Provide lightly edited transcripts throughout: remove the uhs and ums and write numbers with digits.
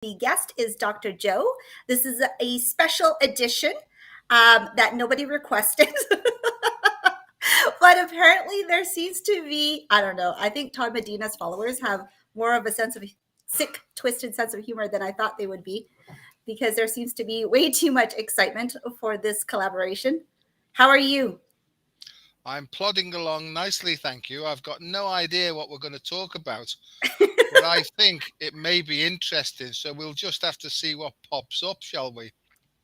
The guest is Dr. Joe. This is a special edition that nobody requested. But apparently there seems to be, I don't know, I think Todd Medina's followers have more of a sense of sick, twisted sense of humor than I thought they would be, because there seems to be way too much excitement for this collaboration. How are you? I'm plodding along nicely, thank you. I've got no idea what we're going to talk about, but I think it may be interesting. So we'll just have to see what pops up, shall we?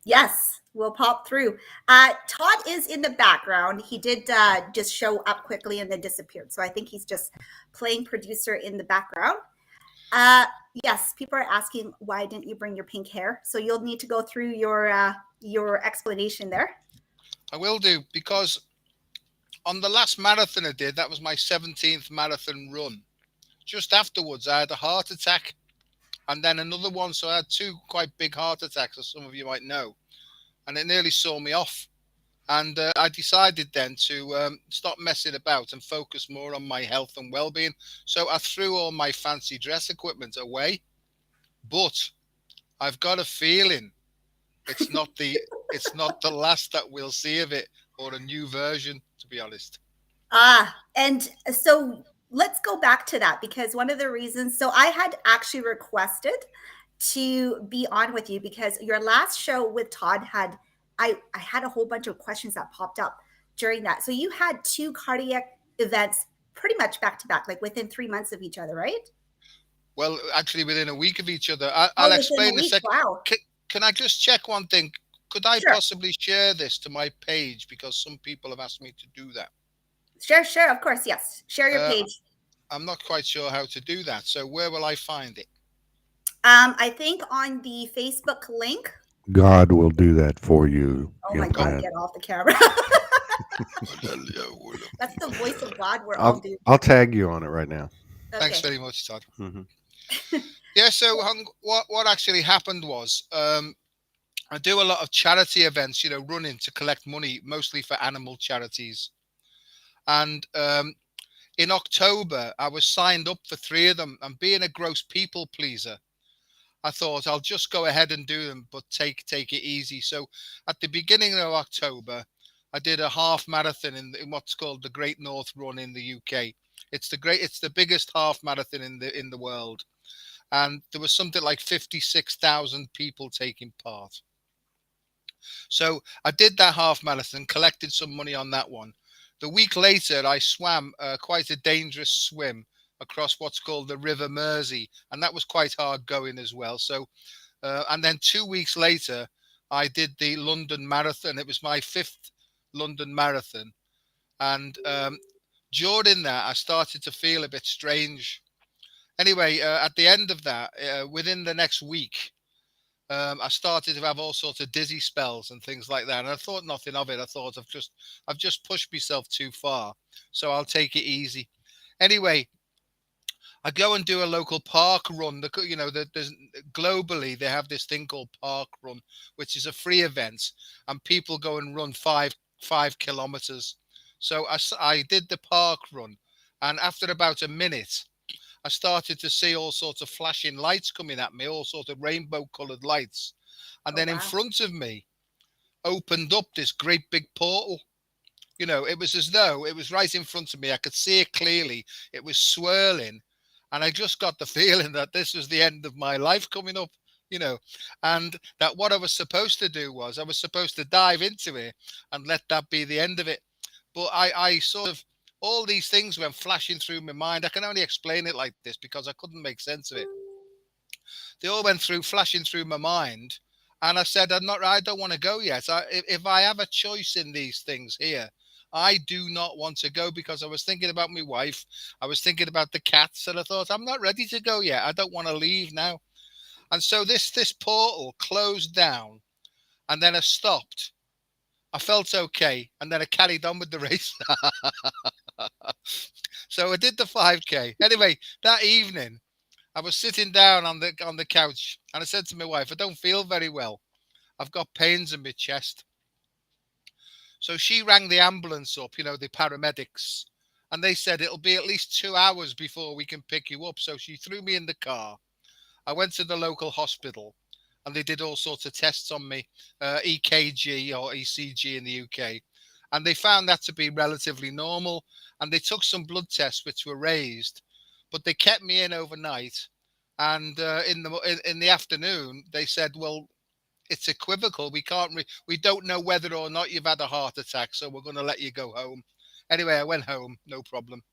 Yes, we'll pop through. Todd is in the background. He did just show up quickly and then disappeared. So I think he's just playing producer in the background. Uh, yes, people are asking, why didn't you bring your pink hair? So you'll need to go through your explanation there. I will do, because on the last marathon I did, that was my 17th marathon run. Just afterwards, I had a heart attack and then another one. So I had two quite big heart attacks, as some of you might know, and it nearly saw me off. And I decided then to stop messing about and focus more on my health and well-being. So I threw all my fancy dress equipment away. But I've got a feeling it's not the last that we'll see of it, or a new version, to be honest. And so let's go back to that, because one of the reasons, so I had actually requested to be on with you because your last show with Todd had, I had a whole bunch of questions that popped up during that. So you had two cardiac events pretty much back to back, like within 3 months of each other, right? Well, actually, within a week of each other. Oh, I'll within a explain in a week. second. Wow. Can I just check one thing? Could I Sure. possibly share this to my page, because some people have asked me to do that? Sure. Of course. Yes. Share your Uh, page. I'm not quite sure how to do that. So where will I find it? I think on the Facebook link. God will do that for you, Oh my young God, man. get off the camera. That's the voice of God we're all I'll doing. I'll tag you on it right now. Thanks Okay. very much, Todd. Hmm. Yeah. So what actually happened was, I do a lot of charity events, running to collect money, mostly for animal charities. And in October, I was signed up for three of them. And being a gross people pleaser, I thought I'll just go ahead and do them, but take it easy. So at the beginning of October, I did a half marathon in what's called the Great North Run in the UK. It's the biggest half marathon in the world, and there was something like 56,000 people taking part. So I did that half marathon, collected some money on that one. The week later, I swam quite a dangerous swim across what's called the River Mersey, and that was quite hard going as well. So, and then 2 weeks later, I did the London Marathon. It was my fifth London Marathon, and during that, I started to feel a bit strange. Anyway, at the end of that, within the next week, I started to have all sorts of dizzy spells and things like that. And I thought nothing of it. I thought I've just pushed myself too far, so I'll take it easy. Anyway, I go and do a local park run. There's globally they have this thing called park run, which is a free event, and people go and run five kilometers. So I did the park run, and after about a minute, I started to see all sorts of flashing lights coming at me, all sorts of rainbow coloured lights. And Oh, then in wow. front of me opened up this great big portal. It was as though it was right in front of me. I could see it clearly. It was swirling. And I just got the feeling that this was the end of my life coming up, you know, and that what I was supposed to do was I was supposed to dive into it and let that be the end of it. But I sort of, all these things went flashing through my mind. I can only explain it like this because I couldn't make sense of it. They all went through, flashing through my mind. And I said, I don't want to go yet. If I have a choice in these things here, I do not want to go, because I was thinking about my wife. I was thinking about the cats, and I thought, I'm not ready to go yet. I don't want to leave now. And so this portal closed down, and then I stopped. I felt okay, and then I carried on with the race. So I did the 5K. Anyway, that evening I was sitting down on the couch, and I said to my wife, I don't feel very well. I've got pains in my chest. So she rang the ambulance up, the paramedics, and they said it'll be at least 2 hours before we can pick you up. So she threw me in the car, I went to the local hospital and they did all sorts of tests on me, EKG or ECG in the UK, and they found that to be relatively normal. And they took some blood tests which were raised, but they kept me in overnight. And in the afternoon, they said, "Well, it's equivocal. We don't know whether or not you've had a heart attack, so we're going to let you go home." Anyway, I went home, no problem.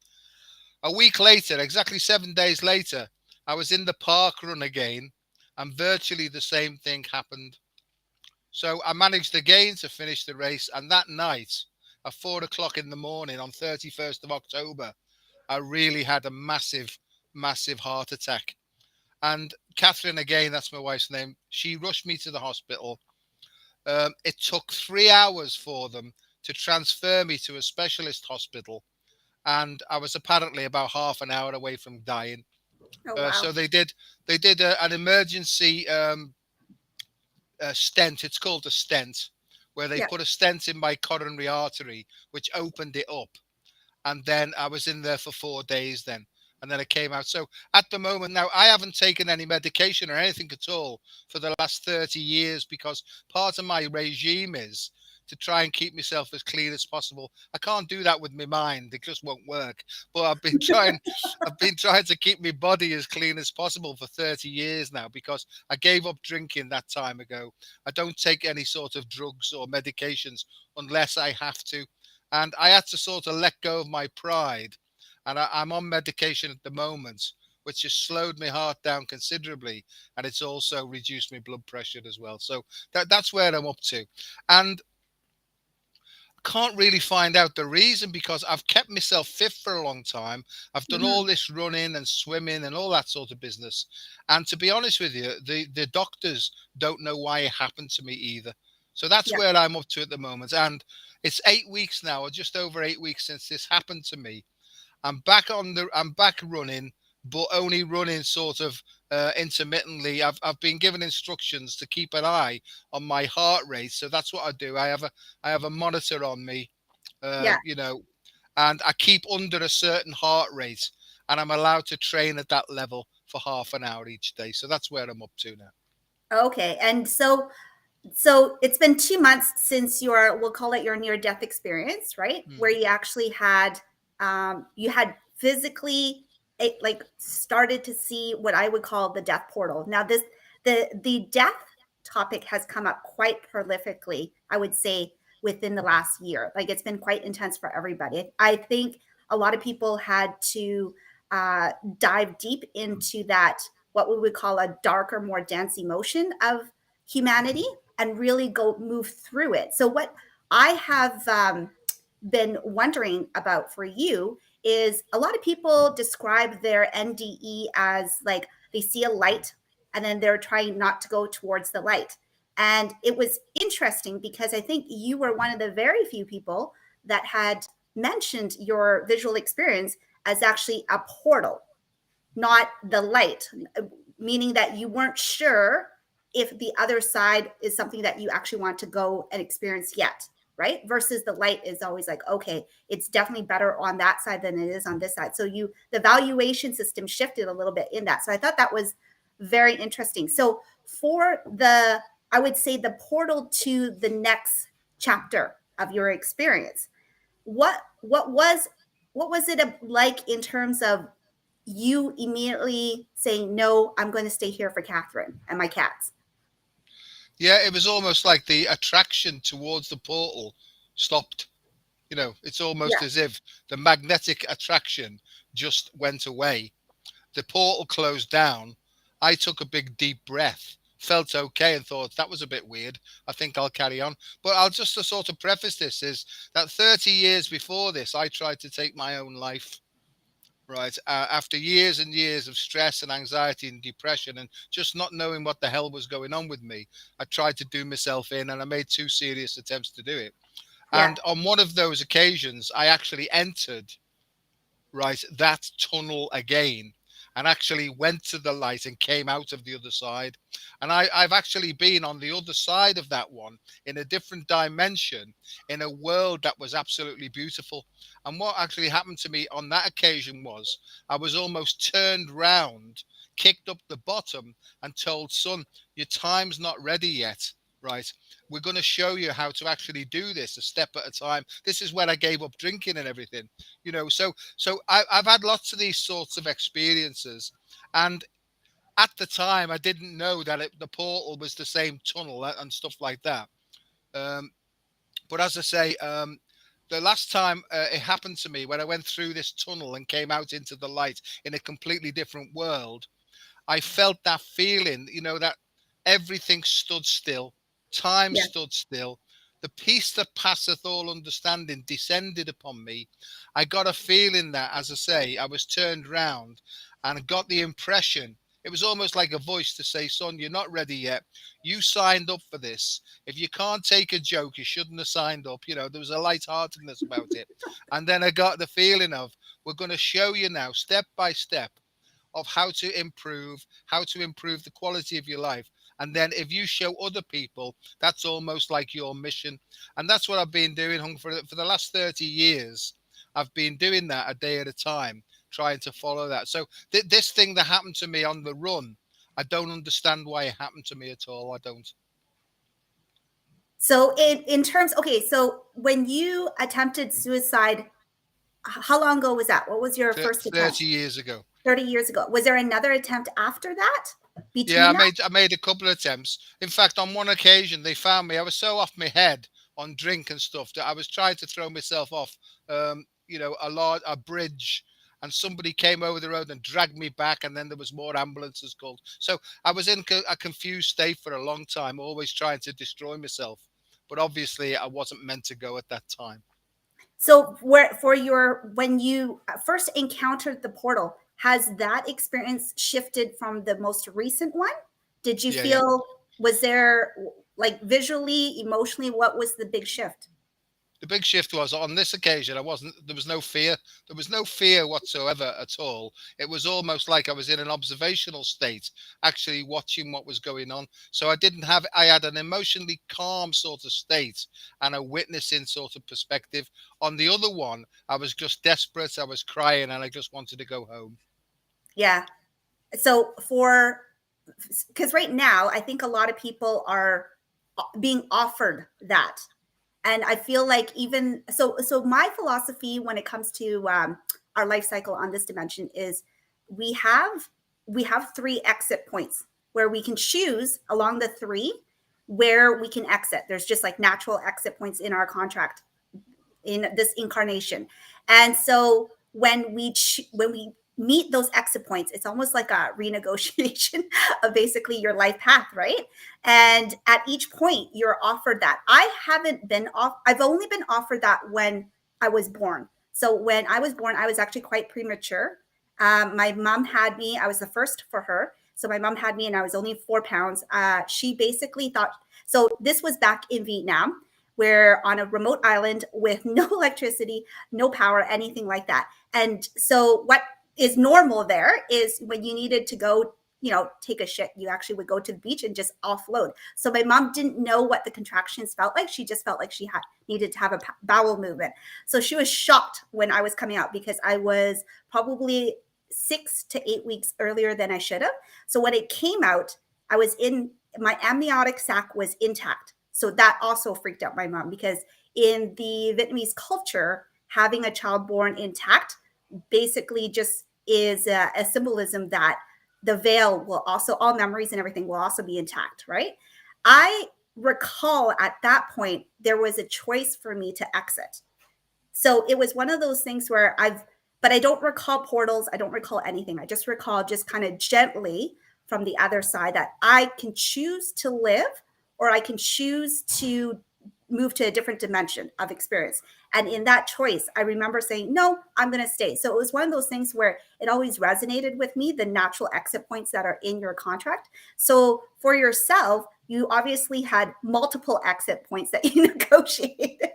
A week later, exactly 7 days later, I was in the park run again, and virtually the same thing happened. So I managed again to finish the race, and that night, at 4 o'clock in the morning on 31st of October, I really had a massive, massive heart attack. And Catherine, again, that's my wife's name, she rushed me to the hospital. It took 3 hours for them to transfer me to a specialist hospital, and I was apparently about half an hour away from dying. Oh, wow. So they did an emergency stent. It's called a stent, where they Yeah. put a stent in my coronary artery, which opened it up, and then I was in there for 4 days then. And then I came out. So at the moment now, I haven't taken any medication or anything at all for the last 30 years because part of my regime is to try and keep myself as clean as possible. I can't do that with my mind. It just won't work. But I've been trying to keep my body as clean as possible for 30 years now because I gave up drinking that time ago. I don't take any sort of drugs or medications unless I have to. And I had to sort of let go of my pride. And I'm on medication at the moment, which has slowed my heart down considerably, and it's also reduced my blood pressure as well. So that's where I'm up to, and can't really find out the reason because I've kept myself fit for a long time. I've done all Mhm. this running and swimming and all that sort of business, and to be honest with you, the doctors don't know why it happened to me either. So that's Yeah. where I'm up to at the moment, and it's 8 weeks now, or just over 8 weeks since this happened to me. I'm back running, but only running sort of intermittently. I've been given instructions to keep an eye on my heart rate, so that's what I do. I have a monitor on me, Yeah. and I keep under a certain heart rate, and I'm allowed to train at that level for half an hour each day. So that's where I'm up to now. Okay. And so it's been 2 months since your, we'll call it your near death experience, right? Where Hmm. you actually had you had physically like started to see what I would call the death portal. Now this the death topic has come up quite prolifically, I would say, within the last year. Like it's been quite intense for everybody. I think a lot of people had to dive deep into that, what we would call a darker, more dense emotion of humanity, and really go move through it. So what I have been wondering about for you is, a lot of people describe their NDE as like they see a light and then they're trying not to go towards the light. And it was interesting because I think you were one of the very few people that had mentioned your visual experience as actually a portal, not the light, meaning that you weren't sure if the other side is something that you actually want to go and experience yet, right? Versus the light is always like, okay, it's definitely better on that side than it is on this side. So the valuation system shifted a little bit in that. So I thought that was very interesting. So for I would say the portal to the next chapter of your experience, what was it like in terms of you immediately saying, no, I'm going to stay here for Catherine and my cats? Yeah, it was almost like the attraction towards the portal stopped. It's Yeah. almost as if the magnetic attraction just went away. The portal closed down. I took a big deep breath, felt okay, and thought that was a bit weird. I think I'll carry on. But I'll just to sort of preface this is that 30 years before this, I tried to take my own life. Right. After years and years of stress and anxiety and depression and just not knowing what the hell was going on with me, I tried to do myself in and I made two serious attempts to do it. Yeah. And on one of those occasions, I actually entered, right, that tunnel again. and actually went to the light and came out of the other side. And I've actually been on the other side of that one in a different dimension, in a world that was absolutely beautiful. And what actually happened to me on that occasion was I was almost turned round, kicked up the bottom, and told, son, your time's not ready yet. Right. We're going to show you how to actually do this a step at a time. This is when I gave up drinking and everything, I've had lots of these sorts of experiences. And at the time, I didn't know that the portal was the same tunnel and stuff like that. Um, but as I say, the last time it happened to me, when I went through this tunnel and came out into the light in a completely different world, I felt that feeling, that everything stood still, time Yeah. stood still. The peace that passeth all understanding descended upon me. I got a feeling that, as I say, I was turned round and got the impression. It was almost like a voice to say, son, you're not ready yet. You signed up for this. If you can't take a joke, you shouldn't have signed up. There was a lightheartedness about it. And then I got the feeling of, we're going to show you now, step by step, of how to improve the quality of your life. And then if you show other people, that's almost like your mission. And that's what I've been doing, Hung, for the last 30 years. I've been doing that a day at a time, trying to follow that. So this thing that happened to me on the run, I don't understand why it happened to me at all. I don't. So in terms, okay, so when you attempted suicide, how long ago was that? What was your first attempt? 30 years ago. 30 years ago. Was there another attempt after that? Yeah, Between that? I made a couple of attempts. In fact, on one occasion, they found me. I was so off my head on drink and stuff that I was trying to throw myself off, a bridge, and somebody came over the road and dragged me back, and then there was more ambulances called. So I was in a confused state for a long time, always trying to destroy myself. But obviously, I wasn't meant to go at that time. So when you first encountered the portal, has that experience shifted from the most recent one? Did you Yeah, yeah. feel, was there, like, visually, emotionally, what was the big shift? The big shift was on this occasion, there was no fear. There was no fear whatsoever at all. It was almost like I was in an observational state, actually watching what was going on. So I had an emotionally calm sort of state and a witnessing sort of perspective. On the other one, I was just desperate. I was crying and I just wanted to go home. Yeah. So because right now, I think a lot of people are being offered that. And I feel like so my philosophy when it comes to our life cycle on this dimension is we have 3 exit points where we can choose along the 3 where we can exit. There's just like natural exit points in our contract in this incarnation. And so when we meet those exit points, it's almost like a renegotiation of basically your life path, right? And at each point, you're offered that. I've only been offered that when I was born. So when I was born, I was actually quite premature. My mom had me, I was the first for her. So my mom had me and I was only 4 pounds. She basically thought, so this was back in Vietnam. We're on a remote island with no electricity, no power, anything like that. And so what is normal there is when you needed to go, take a shit, you actually would go to the beach and just offload. So my mom didn't know what the contractions felt like. She just felt like she needed to have a bowel movement. So she was shocked when I was coming out because I was probably 6 to 8 weeks earlier than I should have. So when it came out, my amniotic sac was intact. So that also freaked out my mom because in the Vietnamese culture, having a child born intact basically just is a symbolism that the veil will also, all memories and everything will also be intact, right? I recall at that point, there was a choice for me to exit. So it was one of those things where but I don't recall portals. I don't recall anything. I just recall just kind of gently from the other side that I can choose to live or I can choose to move to a different dimension of experience. And in that choice, I remember saying, no, I'm going to stay. So it was one of those things where it always resonated with me, the natural exit points that are in your contract. So for yourself, you obviously had multiple exit points that you negotiated.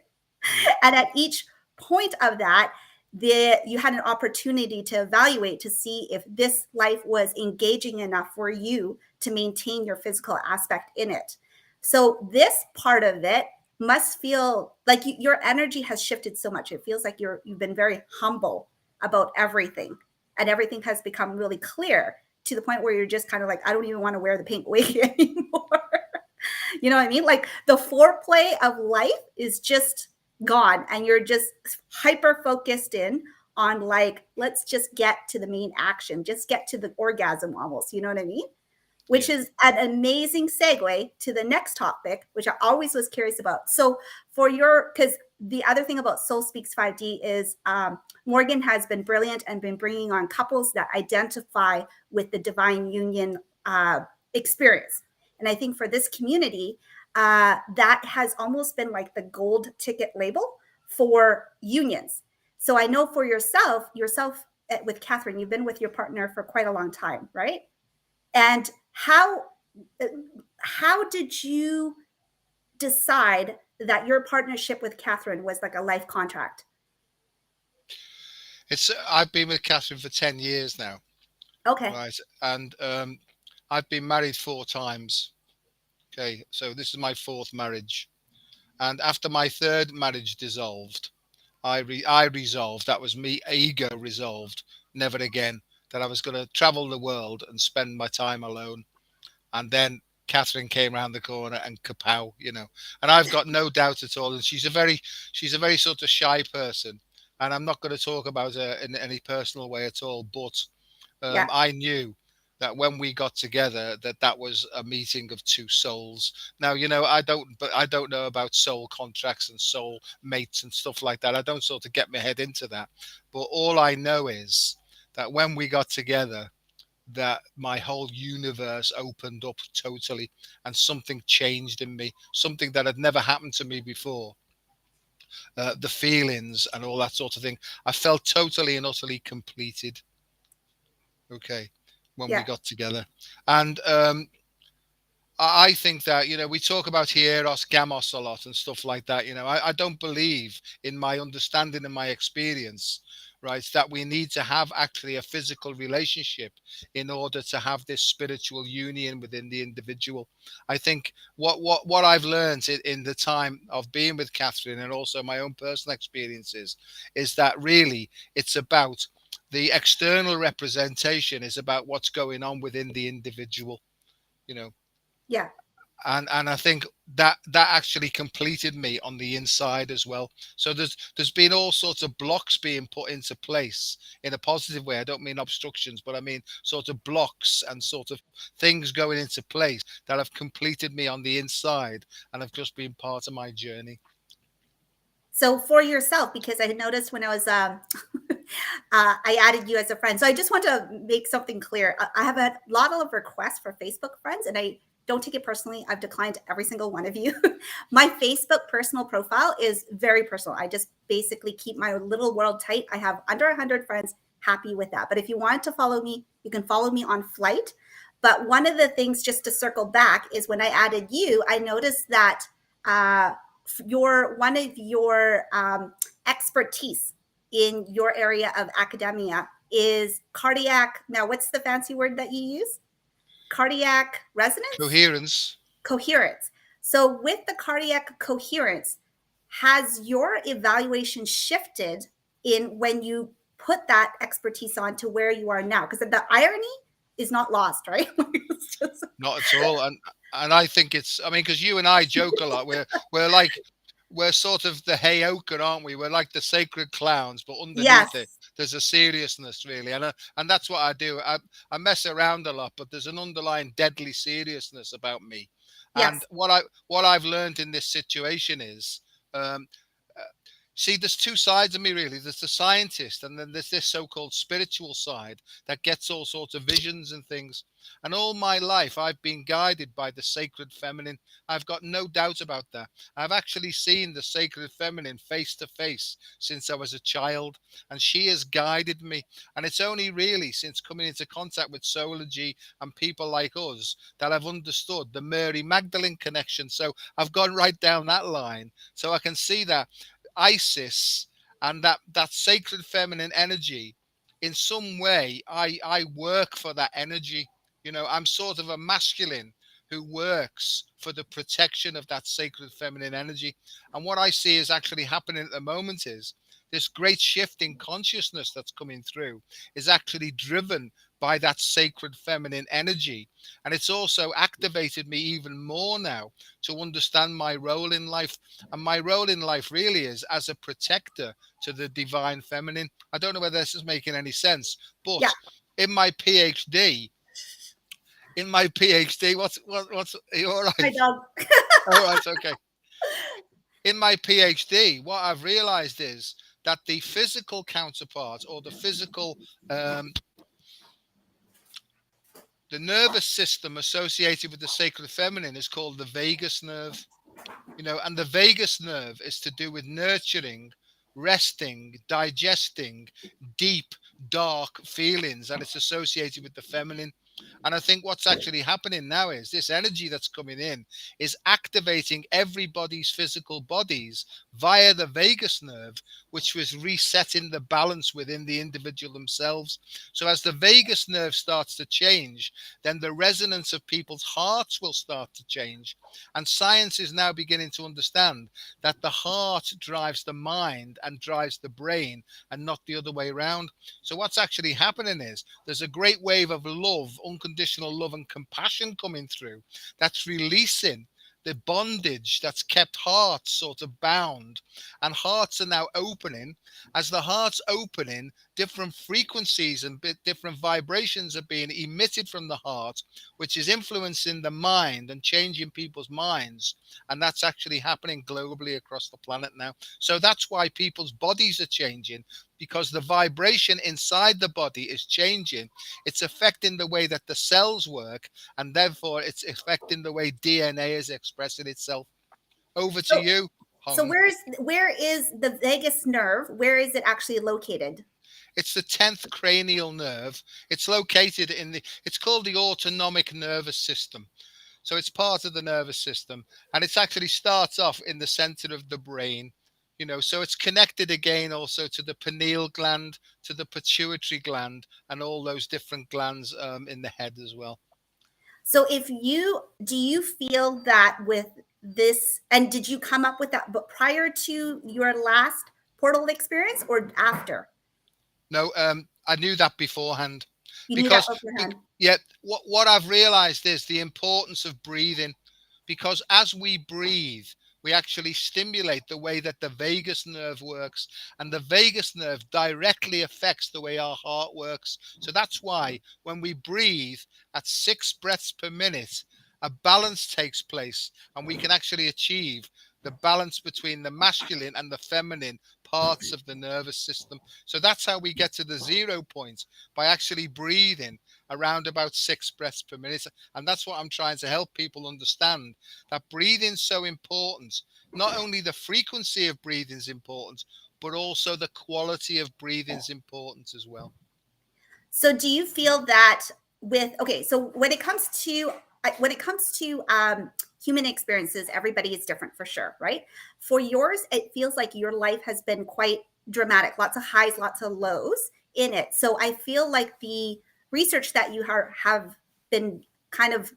And at each point of that, you had an opportunity to evaluate to see if this life was engaging enough for you to maintain your physical aspect in it. So this part of it must feel like your energy has shifted so much. It feels like you've been very humble about everything, and everything has become really clear to the point where you're just kind of like, I don't even want to wear the pink wig anymore. You know what I mean? Like the foreplay of life is just gone, and you're just hyper focused in on like, let's just get to the main action, just get to the orgasm almost. You know what I mean? Which Yeah. is an amazing segue to the next topic, which I always was curious about. So because the other thing about Soul Speaks 5D is Morgan has been brilliant and been bringing on couples that identify with the divine union experience. And I think for this community, that has almost been like the gold ticket label for unions. So I know for yourself with Catherine, you've been with your partner for quite a long time, right? And how did you decide that your partnership with Catherine was like a life contract? I've been with Catherine for 10 years now, Okay. right? And I've been married 4 times. Okay, so this is my 4th marriage. And after my 3rd marriage dissolved, I resolved, that was me, ego resolved, never again, that I was going to travel the world and spend my time alone. And then Catherine came around the corner and kapow, And I've got no doubt at all. And she's a very sort of shy person, and I'm not going to talk about her in any personal way at all. But Yeah. I knew that when we got together, that was a meeting of 2 souls. Now, I don't know about soul contracts and soul mates and stuff like that. I don't sort of get my head into that. But all I know is that when we got together, that my whole universe opened up totally, and something changed in me, something that had never happened to me before. The feelings and all that sort of thing. I felt totally and utterly completed. Okay, when we Yeah. got together, and I think that, we talk about hieros, gamos a lot and stuff like that. I don't believe, in my understanding and my experience, right, that we need to have actually a physical relationship in order to have this spiritual union within the individual. I think what I've learned in the time of being with Catherine, and also my own personal experiences, is that really it's about the external representation, is about what's going on within the individual, you know Yeah. and I think that actually completed me on the inside as well. So there's been all sorts of blocks being put into place in a positive way. I don't mean obstructions, but I mean sort of blocks and sort of things going into place that have completed me on the inside and have just been part of my journey. So for yourself, because I noticed when I was I added you as a friend. So I just want to make something clear. I have a lot of requests for Facebook friends, and I don't take it personally. I've declined every single one of you. My Facebook personal profile is very personal. I just basically keep my little world tight. I have under 100 friends, happy with that. But if you want to follow me, you can follow me on Flight. But one of the things, just to circle back, is when I added you, I noticed that one of your expertise in your area of academia is cardiac. Now, what's the fancy word that you use? Cardiac resonance? Coherence. So with the cardiac coherence, has your evaluation shifted in when you put that expertise on to where you are now? Because the irony is not lost, right? It's just... Not at all. And I think because you and I joke a lot. We're sort of the Heyoka, aren't we? We're like the sacred clowns, but underneath it, Yes. there's a seriousness, really. And that's what I do. I mess around a lot, but there's an underlying deadly seriousness about me. And Yes. what I've learned in this situation is, um, uh, see, there's 2 sides of me, really. There's the scientist, and then there's this so-called spiritual side that gets all sorts of visions and things. And all my life, I've been guided by the sacred feminine. I've got no doubt about that. I've actually seen the sacred feminine face to face since I was a child, and she has guided me. And it's only really since coming into contact with Soulogy and people like us that I've understood the Mary Magdalene connection. So I've gone right down that line. So I can see that Isis and that sacred feminine energy, in some way I work for that energy. I'm sort of a masculine who works for the protection of that sacred feminine energy. And what I see is actually happening at the moment is this great shift in consciousness that's coming through is actually driven by that sacred feminine energy. And it's also activated me even more now to understand my role in life. And my role in life really is as a protector to the divine feminine. I don't know whether this is making any sense, Yeah. but in my PhD, what's are you all Hi, right? dog. All right, okay. In my PhD, what I've realized is that the physical counterpart, or um, the nervous system associated with the sacred feminine, is called the vagus nerve. And the vagus nerve is to do with nurturing, resting, digesting deep, dark feelings, and it's associated with the feminine. And I think what's actually happening now is this energy that's coming in is activating everybody's physical bodies via the vagus nerve, which was resetting the balance within the individual themselves. So as the vagus nerve starts to change, then the resonance of people's hearts will start to change. And science is now beginning to understand that the heart drives the mind and drives the brain, and not the other way around. So what's actually happening is there's a great wave of love, unconditional love and compassion coming through, that's releasing the bondage that's kept hearts sort of bound. And hearts are now opening. As the heart's opening, different frequencies and different vibrations are being emitted from the heart, which is influencing the mind and changing people's minds. And that's actually happening globally across the planet now. So that's why people's bodies are changing, because the vibration inside the body is changing. It's affecting the way that the cells work, and therefore it's affecting the way DNA is expressing itself. Over to So, you, so Hong. where is the vagus nerve? Where is it actually located? It's the 10th cranial nerve. It's located it's called the autonomic nervous system. So it's part of the nervous system, and it actually starts off in the center of the brain. So it's connected again also to the pineal gland, to the pituitary gland, and all those different glands in the head as well. So do you feel that with this, and did you come up with that but prior to your last portal experience or after? No, I knew that beforehand, You knew that because beforehand. yet what I've realized is the importance of breathing, because as we breathe, we actually stimulate the way that the vagus nerve works, and the vagus nerve directly affects the way our heart works. So that's why when we breathe at 6 breaths per minute, a balance takes place, and we can actually achieve the balance between the masculine and the feminine parts of the nervous system. So that's how we get to the 0 point, by actually breathing around about 6 breaths per minute. And that's what I'm trying to help people understand, that breathing's so important. Not only the frequency of breathing is important, but also the quality of breathing is important as well. So do you feel that okay, so when it comes to human experiences, everybody is different for sure, right? For yours, it feels like your life has been quite dramatic, lots of highs, lots of lows in it. So I feel like the research that you have been kind of,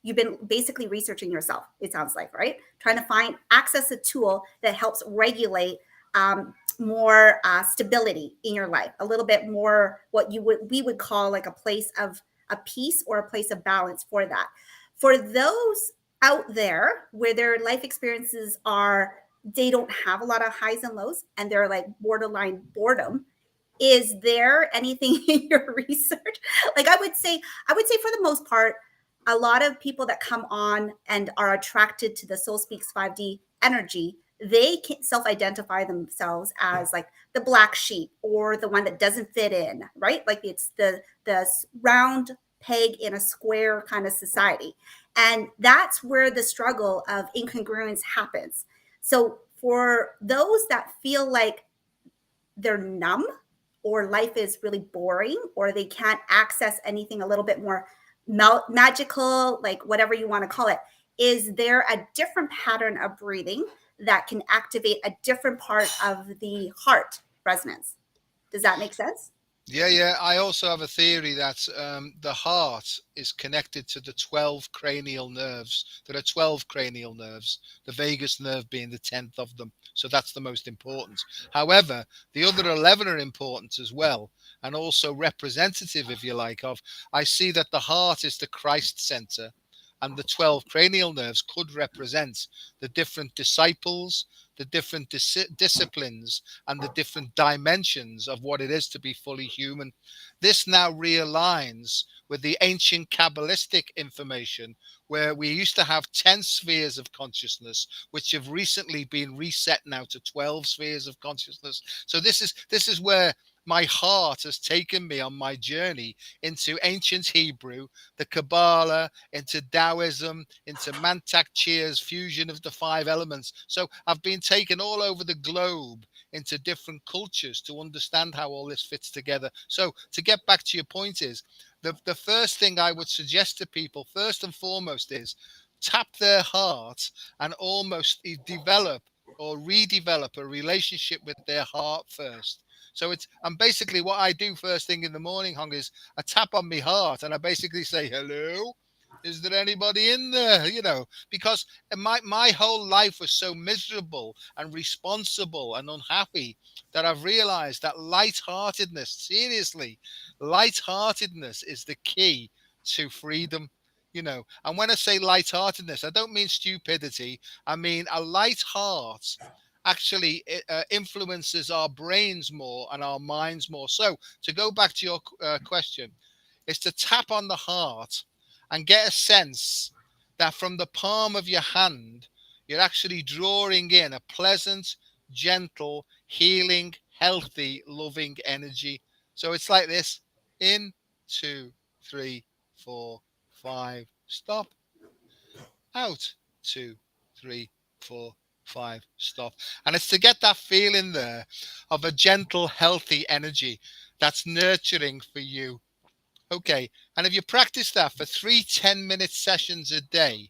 you've been basically researching yourself, it sounds like, right? Trying to access a tool that helps regulate more stability in your life, a little bit more what we would call like a place of a peace or a place of balance for that. For those out there where their life experiences they don't have a lot of highs and lows and they're like borderline boredom, is there anything in your research? Like I would say for the most part, a lot of people that come on and are attracted to the Soul Speaks 5D energy, they can self-identify themselves as like the black sheep or the one that doesn't fit in, right? Like it's the round peg in a square kind of society. And that's where the struggle of incongruence happens. So for those that feel like they're numb or life is really boring or they can't access anything a little bit more magical, like whatever you want to call it, is there a different pattern of breathing that can activate a different part of the heart resonance. Does that make sense? Yeah. I also have a theory that the heart is connected to the 12 cranial nerves. There are 12 cranial nerves, the vagus nerve being the 10th of them. So that's the most important. However, the other 11 are important as well, and also representative, if you like, of. I see that the heart is the Christ center, and the 12 cranial nerves could represent the different disciples, the different disciplines, and the different dimensions of what it is to be fully human. This now realigns with the ancient Kabbalistic information, where we used to have 10 spheres of consciousness, which have recently been reset now to 12 spheres of consciousness. So this is where my heart has taken me on my journey into ancient Hebrew, the Kabbalah, into Taoism, into Mantak Chia's fusion of the 5 elements. So I've been taken all over the globe into different cultures to understand how all this fits together. So to get back to your point is, the first thing I would suggest to people, first and foremost, is tap their heart and almost develop or redevelop a relationship with their heart first. So and basically what I do first thing in the morning, Hung, is I tap on my heart and I basically say, hello, is there anybody in there? Because my whole life was so miserable and responsible and unhappy that I've realized that lightheartedness, seriously, lightheartedness is the key to freedom. And when I say lightheartedness, I don't mean stupidity. I mean a light heart actually influences our brains more and our minds more. So to go back to your question, is to tap on the heart and get a sense that from the palm of your hand, you're actually drawing in a pleasant, gentle, healing, healthy, loving energy. So it's like this: in, 2, 3, 4, 5, stop. Out, 2, 3, 4, 5, stop. And it's to get that feeling there of a gentle, healthy energy that's nurturing for you. Okay. And if you practice that for 3 10-minute sessions a day,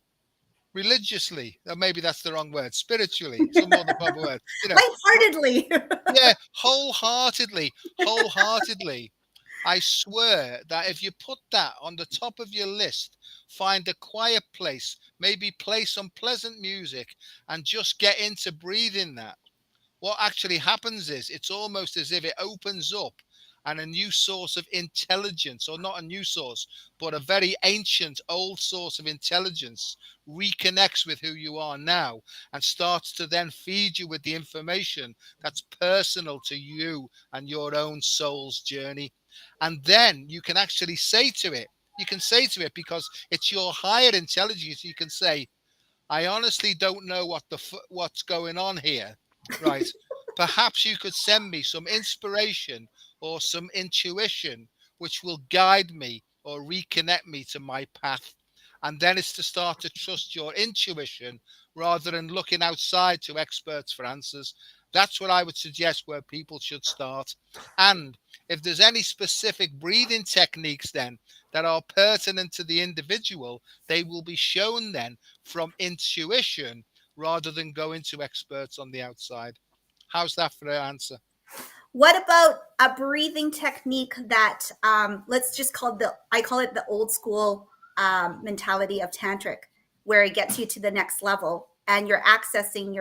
religiously, or maybe that's the wrong word, spiritually, some more the proper word, Lightheartedly. yeah, wholeheartedly. I swear that if you put that on the top of your list, find a quiet place, maybe play some pleasant music, and just get into breathing that, what actually happens is it's almost as if it opens up and a new source of intelligence, or not a new source, but a very ancient old source of intelligence reconnects with who you are now and starts to then feed you with the information that's personal to you and your own soul's journey. And then you can actually say to it, because it's your higher intelligence, you can say, I honestly don't know what's going on here. Right. Perhaps you could send me some inspiration or some intuition which will guide me or reconnect me to my path. And then it's to start to trust your intuition rather than looking outside to experts for answers. That's what I would suggest where people should start. And if there's any specific breathing techniques then that are pertinent to the individual, they will be shown then from intuition rather than going to experts on the outside. How's that for an answer? What about a breathing technique that let's just I call it the old school mentality of tantric, where it gets you to the next level and you're accessing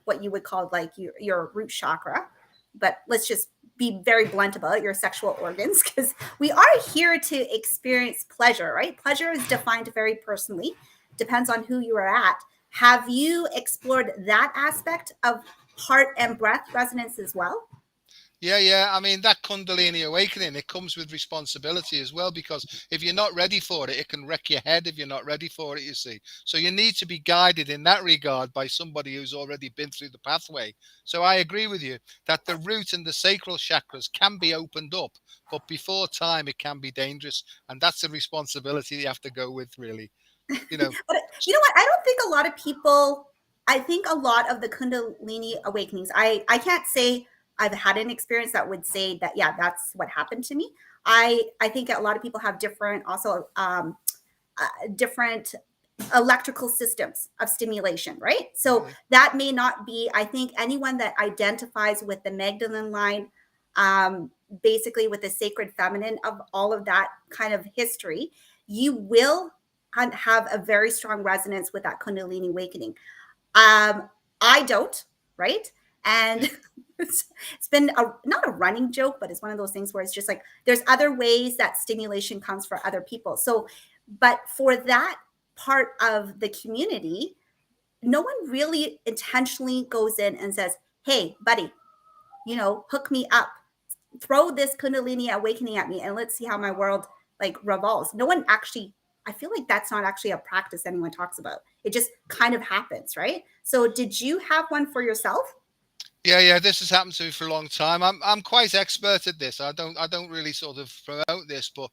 what you would call like your root chakra. But let's just be very blunt about it, your sexual organs, because we are here to experience pleasure, right? Pleasure is defined very personally, depends on who you are at. Have you explored that aspect of heart and breath resonance as well? Yeah. I mean, that Kundalini awakening, it comes with responsibility as well, because if you're not ready for it, it can wreck your head if you're not ready for it, you see. So you need to be guided in that regard by somebody who's already been through the pathway. So I agree with you that the root and the sacral chakras can be opened up, but before time, it can be dangerous. And that's a responsibility you have to go with, really. But you know what? I don't think a lot of people, I think a lot of the Kundalini awakenings, I can't say I've had an experience that would say that, yeah, that's what happened to me. I think a lot of people have different, also different electrical systems of stimulation, right? So Yeah. that may not be, I think anyone that identifies with the Magdalene line, basically with the sacred feminine of all of that kind of history, you will have a very strong resonance with that Kundalini awakening. I don't, right? And Yeah. it's been not a running joke, but it's one of those things where it's just like there's other ways that stimulation comes for other people. So, but for that part of the community, no one really intentionally goes in and says, "Hey, buddy, hook me up, throw this Kundalini awakening at me, and let's see how my world like revolves." No one actually. I feel like that's not actually a practice anyone talks about. It just kind of happens, right? So, did you have one for yourself? Yeah. This has happened to me for a long time. I'm quite expert at this. I don't really sort of promote this, but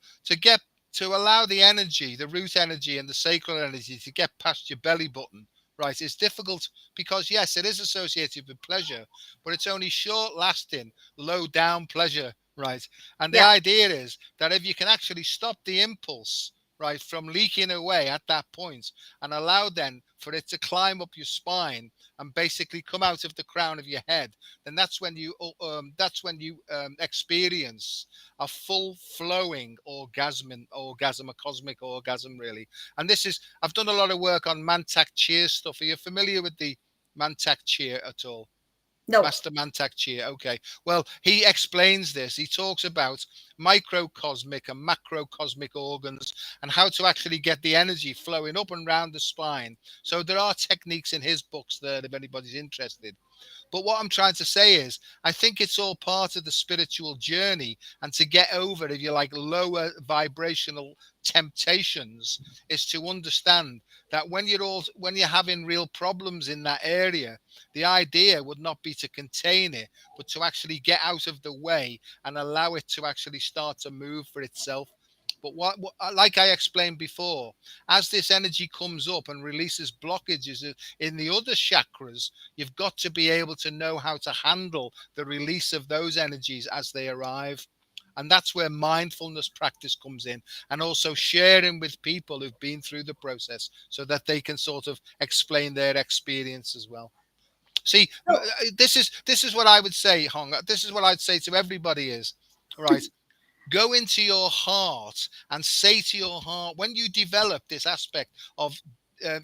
to allow the energy, the root energy and the sacral energy to get past your belly button, right, is difficult because yes, it is associated with pleasure, but it's only short lasting, low down pleasure, right? And the Yeah, idea is that if you can actually stop the impulse, right, from leaking away at that point and allow then for it to climb up your spine and basically come out of the crown of your head, then that's when you experience a full flowing orgasm, a cosmic orgasm, really. And this is I've done a lot of work on Mantak Chia stuff. Are you familiar with the Mantak Chia at all? no. Master Mantak Chia. Okay. Well, he explains this. He talks about microcosmic and macrocosmic organs and how to actually get the energy flowing up and round the spine. So there are techniques in his books there if anybody's interested. But what I'm trying to say is, I think it's all part of the spiritual journey. And to get over, if you like, lower vibrational temptations, is to understand that when you're having real problems in that area, the idea would not be to contain it, but to actually get out of the way and allow it to actually start to move for itself. But like I explained before, as this energy comes up and releases blockages in the other chakras, you've got to be able to know how to handle the release of those energies as they arrive. And that's where mindfulness practice comes in, and also sharing with people who've been through the process so that they can sort of explain their experience as well. See, So, this is what I would say, Hong. This is what I'd say to everybody is, right, go into your heart and say to your heart, when you develop this aspect of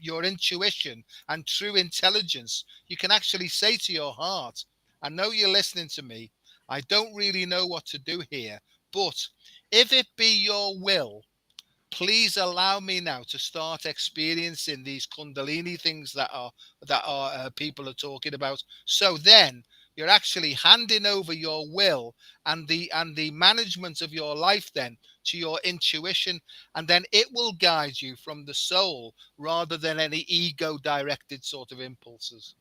your intuition and true intelligence, you can actually say to your heart, I know you're listening to me. I don't really know what to do here, but if it be your will, please allow me now to start experiencing these Kundalini things that people are talking about. So then you're actually handing over your will and the management of your life then to your intuition, and then it will guide you from the soul rather than any ego directed sort of impulses.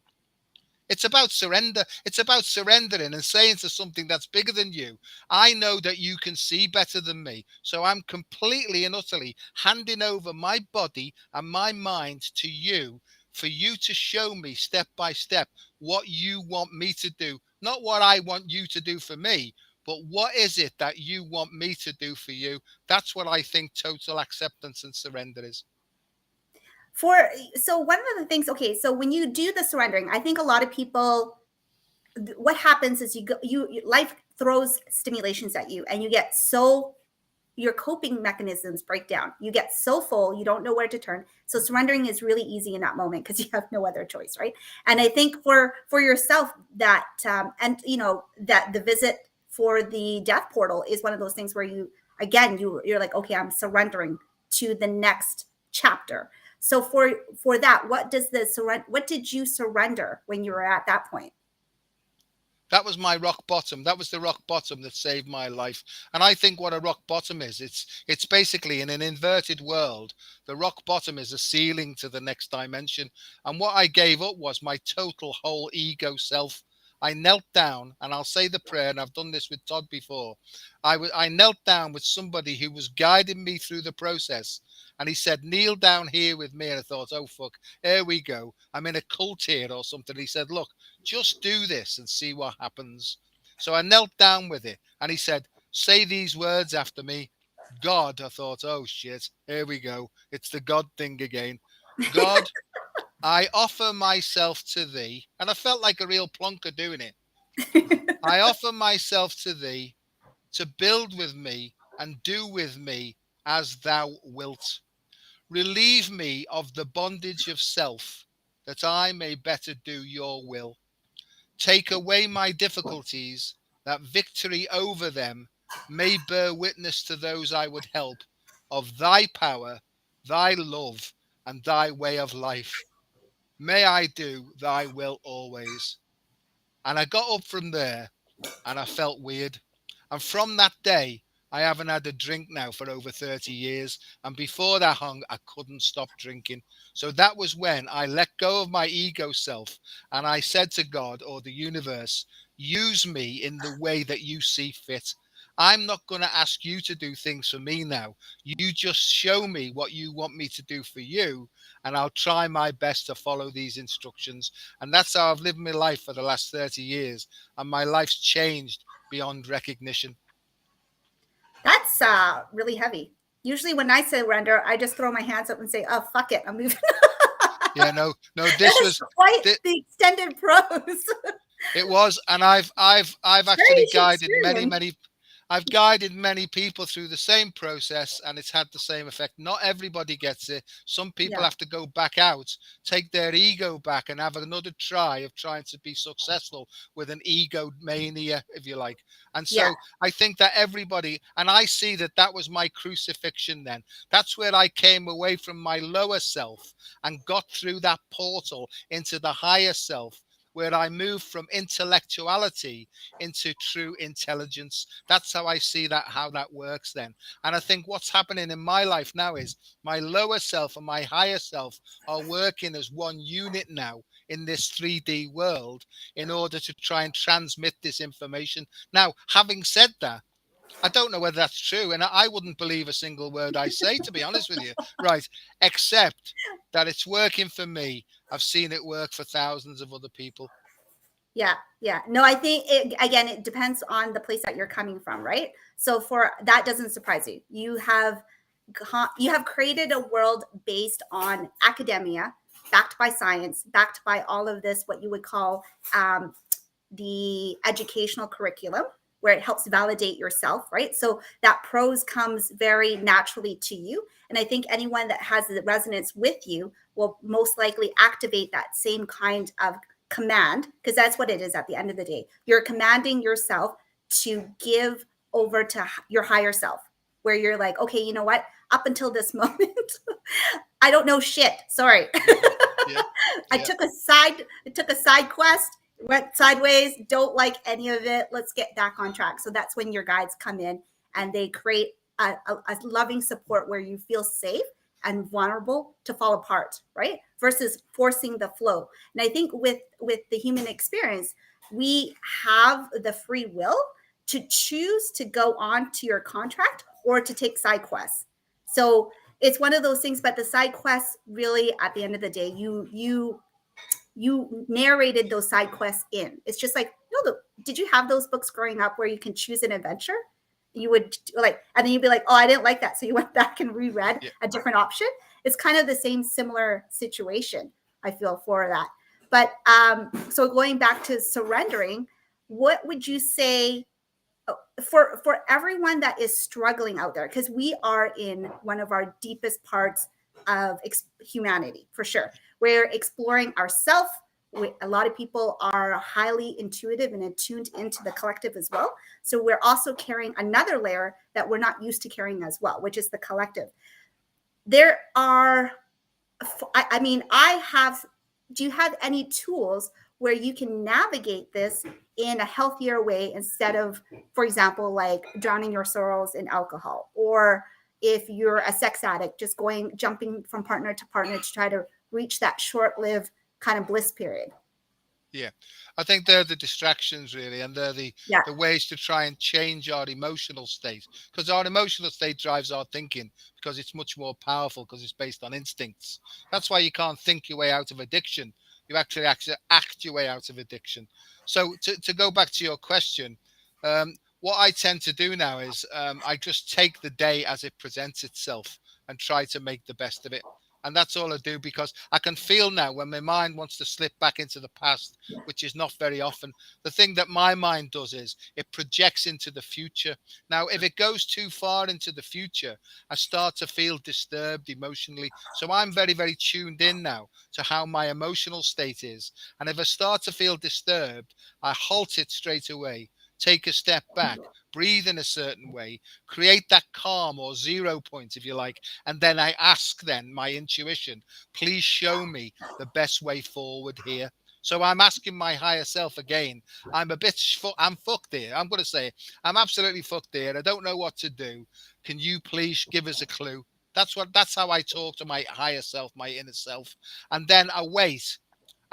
It's about surrender. It's about surrendering and saying to something that's bigger than you, I know that you can see better than me. So I'm completely and utterly handing over my body and my mind to you for you to show me step by step what you want me to do. Not what I want you to do for me, but what is it that you want me to do for you? That's what I think total acceptance and surrender is. for so one of the things, okay, so when you do the surrendering, I think a lot of people, what happens is life throws stimulations at you, and you get so your coping mechanisms break down. You get so full, you don't know where to turn. So surrendering is really easy in that moment because you have no other choice, right? And I think for yourself that and that the visit for the death portal is one of those things where you're like, okay, I'm surrendering to the next chapter. So for that, what did you surrender when you were at that point? That was my rock bottom. That was the rock bottom that saved my life. And I think what a rock bottom is, it's basically in an inverted world. The rock bottom is a ceiling to the next dimension. And what I gave up was my total whole ego self. I knelt down, and I'll say the prayer, and I've done this with Todd before. I knelt down with somebody who was guiding me through the process. And he said, kneel down here with me. And I thought, oh, fuck, here we go. I'm in a cult here or something. He said, look, just do this and see what happens. So I knelt down with it, and he said, say these words after me. God. I thought, oh shit, here we go. It's the God thing again. God, I offer myself to thee. And I felt like a real plonker doing it. I offer myself to thee to build with me and do with me as thou wilt. Relieve me of the bondage of self, that I may better do your will. Take away my difficulties, that victory over them may bear witness to those I would help of thy power, thy love, and thy way of life. May I do thy will always. And I got up from there and I felt weird. And from that day, I haven't had a drink now for over 30 years. And before that, Hung, I couldn't stop drinking. So that was when I let go of my ego self and I said to God or the universe, use me in the way that you see fit. I'm not going to ask you to do things for me now. You just show me what you want me to do for you, and I'll try my best to follow these instructions. And that's how I've lived my life for the last 30 years. And my life's changed beyond recognition. That's really heavy. Usually when I surrender, I just throw my hands up and say, oh, fuck it, I'm moving. Yeah, no, this was quite the extended prose. It was, and I've actually guided extreme. I've guided many people through the same process, and it's had the same effect. Not everybody gets it. Some people have to go back out, take their ego back, and have another try of trying to be successful with an ego mania, if you like. And so I think that everybody, and I see that that was my crucifixion then. That's where I came away from my lower self and got through that portal into the higher self, where I moved from intellectuality into true intelligence. That's how I see that, how that works then. And I think what's happening in my life now is my lower self and my higher self are working as one unit now in this 3D world in order to try and transmit this information. Now, having said that, I don't know whether that's true, and I wouldn't believe a single word I say, to be honest with you, right? Except that it's working for me. I've seen it work for thousands of other people. Yeah. No, I think it depends on the place that you're coming from, right? So for that doesn't surprise you. You have created a world based on academia, backed by science, backed by all of this, what you would call the educational curriculum, where it helps validate yourself, right? So that prose comes very naturally to you. And I think anyone that has the resonance with you will most likely activate that same kind of command, because that's what it is at the end of the day. You're commanding yourself to give over to your higher self, where you're like, okay, you know what? Up until this moment, I don't know shit. Sorry. I took a side quest, went sideways, don't like any of it. Let's get back on track. So that's when your guides come in and they create a loving support where you feel safe and vulnerable to fall apart, right? Versus forcing the flow. And I think with the human experience, we have the free will to choose to go on to your contract or to take side quests. So it's one of those things, but the side quests really, at the end of the day, you narrated those side quests in. It's just like, did you have those books growing up where you can choose an adventure? You would like, and then you'd be like, oh, I didn't like that. So you went back and reread a different option. It's kind of the same similar situation, I feel, for that. But so going back to surrendering, what would you say for everyone that is struggling out there? Because we are in one of our deepest parts of humanity, for sure. We're exploring ourself. A lot of people are highly intuitive and attuned into the collective as well. So we're also carrying another layer that we're not used to carrying as well, which is the collective. There are, do you have any tools where you can navigate this in a healthier way instead of, for example, like drowning your sorrows in alcohol, or if you're a sex addict, just jumping from partner to partner to try to reach that short-lived kind of bliss period? Yeah, I think they're the distractions really, and they're the ways to try and change our emotional state, because our emotional state drives our thinking, because it's much more powerful, because it's based on instincts. That's why you can't think your way out of addiction. You actually act your way out of addiction. So to go back to your question, what I tend to do now is I just take the day as it presents itself and try to make the best of it. And that's all I do, because I can feel now when my mind wants to slip back into the past, which is not very often. The thing that my mind does is it projects into the future. Now, if it goes too far into the future, I start to feel disturbed emotionally. So I'm very, very tuned in now to how my emotional state is. And if I start to feel disturbed, I halt it straight away, take a step back, breathe in a certain way, create that calm or 0 point, if you like. And then I ask then my intuition, please show me the best way forward here. So I'm asking my higher self again. I'm a bit, I'm fucked here. I'm going to say, I'm absolutely fucked here. I don't know what to do. Can you please give us a clue? That's how I talk to my higher self, my inner self. And then I wait.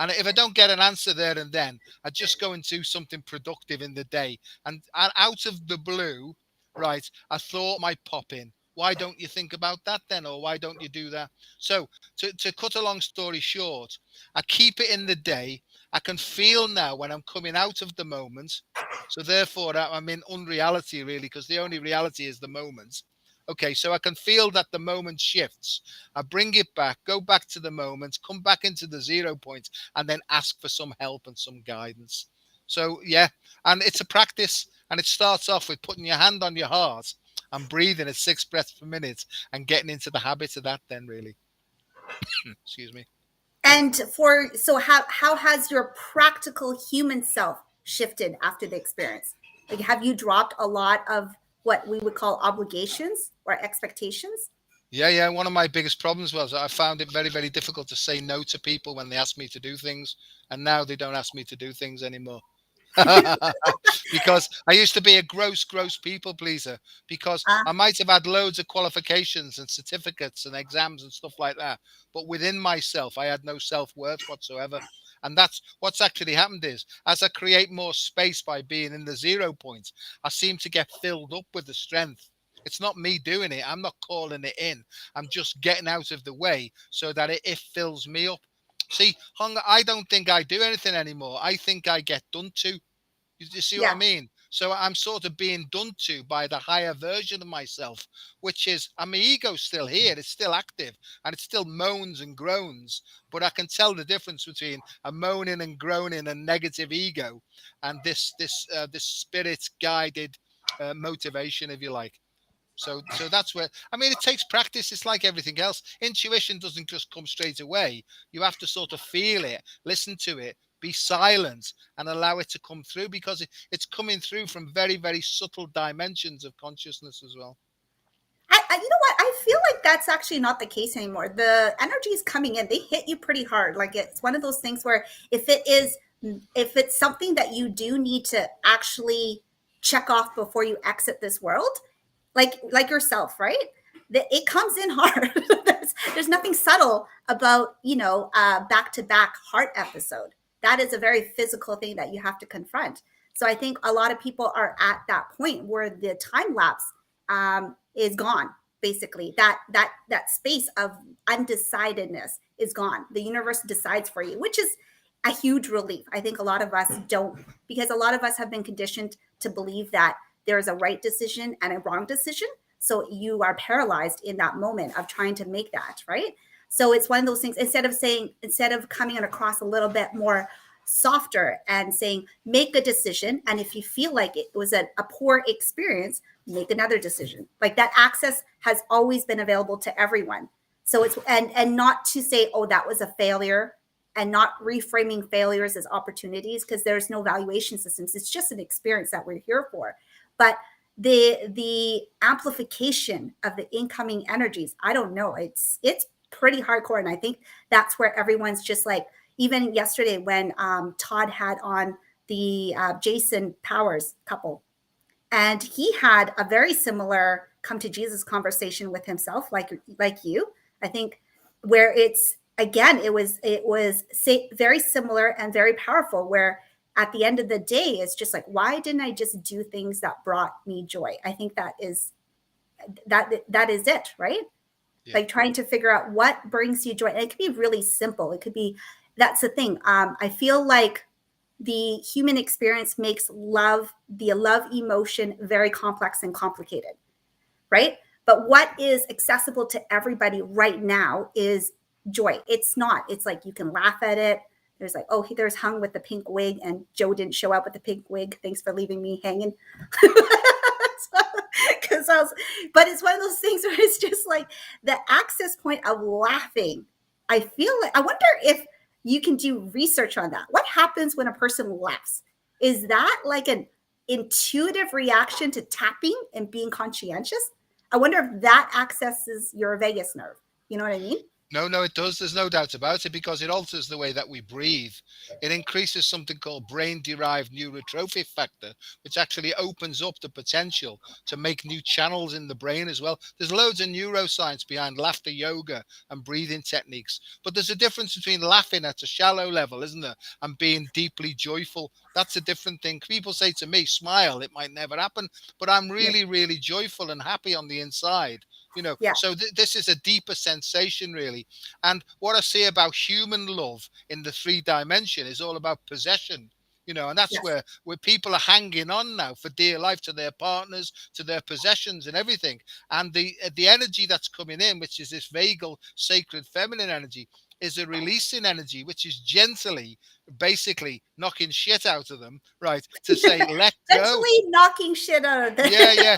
And if I don't get an answer there and then, I just go and do something productive in the day. And out of the blue, right, a thought might pop in. Why don't you think about that then? Or why don't you do that? So to cut a long story short, I keep it in the day. I can feel now when I'm coming out of the moment. So therefore, I'm in unreality, really, because the only reality is the moment. Okay, so I can feel that the moment shifts. I bring it back, go back to the moment, come back into the 0 point, and then ask for some help and some guidance. So, yeah, and it's a practice. And it starts off with putting your hand on your heart and breathing at 6 breaths per minute and getting into the habit of that, then, really. Excuse me. And so how has your practical human self shifted after the experience? Like, have you dropped a lot of what we would call obligations or expectations? Yeah. One of my biggest problems was I found it very, very difficult to say no to people when they asked me to do things. And now they don't ask me to do things anymore. Because I used to be a gross people pleaser, because Uh, I might have had loads of qualifications and certificates and exams and stuff like that. But within myself, I had no self-worth whatsoever. And that's what's actually happened is, as I create more space by being in the 0 point, I seem to get filled up with the strength. It's not me doing it. I'm not calling it in. I'm just getting out of the way so that it fills me up. See, Hung, I don't think I do anything anymore. I think I get done to. You see what I yeah. mean? So I'm sort of being done to by the higher version of myself, which is, and my ego's still here. It's still active and it still moans and groans. But I can tell the difference between a moaning and groaning and negative ego and this spirit guided motivation, if you like. So that's where, I mean, it takes practice. It's like everything else. Intuition doesn't just come straight away. You have to sort of feel it, listen to it, be silent, and allow it to come through, because it's coming through from very, very subtle dimensions of consciousness as well. You know what? I feel like that's actually not the case anymore. The energy is coming in; they hit you pretty hard. Like, it's one of those things where if it's something that you do need to actually check off before you exit this world, like yourself, right? It comes in hard. There's nothing subtle about, back to back heart episode. That is a very physical thing that you have to confront. So I think a lot of people are at that point where the time lapse is gone. Basically, that space of undecidedness is gone. The universe decides for you, which is a huge relief. I think a lot of us don't, because a lot of us have been conditioned to believe that there's a right decision and a wrong decision. So you are paralyzed in that moment of trying to make that, right? So it's one of those things, instead of coming across a little bit more softer and saying, make a decision. And if you feel like it was a poor experience, make another decision. Like, that access has always been available to everyone. So it's, and not to say, oh, that was a failure, and not reframing failures as opportunities, because there's no valuation systems. It's just an experience that we're here for. But the amplification of the incoming energies, I don't know, it's pretty hardcore. And I think that's where everyone's just like, even yesterday when Todd had on the Jason Powers couple, and he had a very similar come to Jesus conversation with himself, like you, I think, where it's, again, it was very similar and very powerful, where at the end of the day, it's just like, why didn't I just do things that brought me joy? I think that is it, right? Yeah. Like, trying to figure out what brings you joy. And it could be really simple. It could be, that's the thing. I feel like the human experience makes the love emotion very complex and complicated, right? But what is accessible to everybody right now is joy. It's not. It's like you can laugh at it. There's like, oh, there's Hung with the pink wig, and Joe didn't show up with the pink wig. Thanks for leaving me hanging. Because but it's one of those things where it's just like the access point of laughing. I feel like, I wonder if you can do research on that. What happens when a person laughs? Is that like an intuitive reaction to tapping and being conscientious? I wonder if that accesses your vagus nerve. You know what I mean? No, it does. There's no doubt about it, because it alters the way that we breathe. It increases something called brain-derived neurotrophic factor, which actually opens up the potential to make new channels in the brain as well. There's loads of neuroscience behind laughter yoga and breathing techniques. But there's a difference between laughing at a shallow level, isn't there, and being deeply joyful. That's a different thing. People say to me, smile, it might never happen. But I'm really, really joyful and happy on the inside. Yeah. So this is a deeper sensation, really. And what I see about human love in the 3 dimension is all about possession, and that's Yes. where people are hanging on now for dear life to their partners, to their possessions and everything. And the energy that's coming in, which is this vagal sacred feminine energy, is a releasing energy, which is gently, basically knocking shit out of them, right? To say, let go. Essentially knocking shit out of them. Yeah.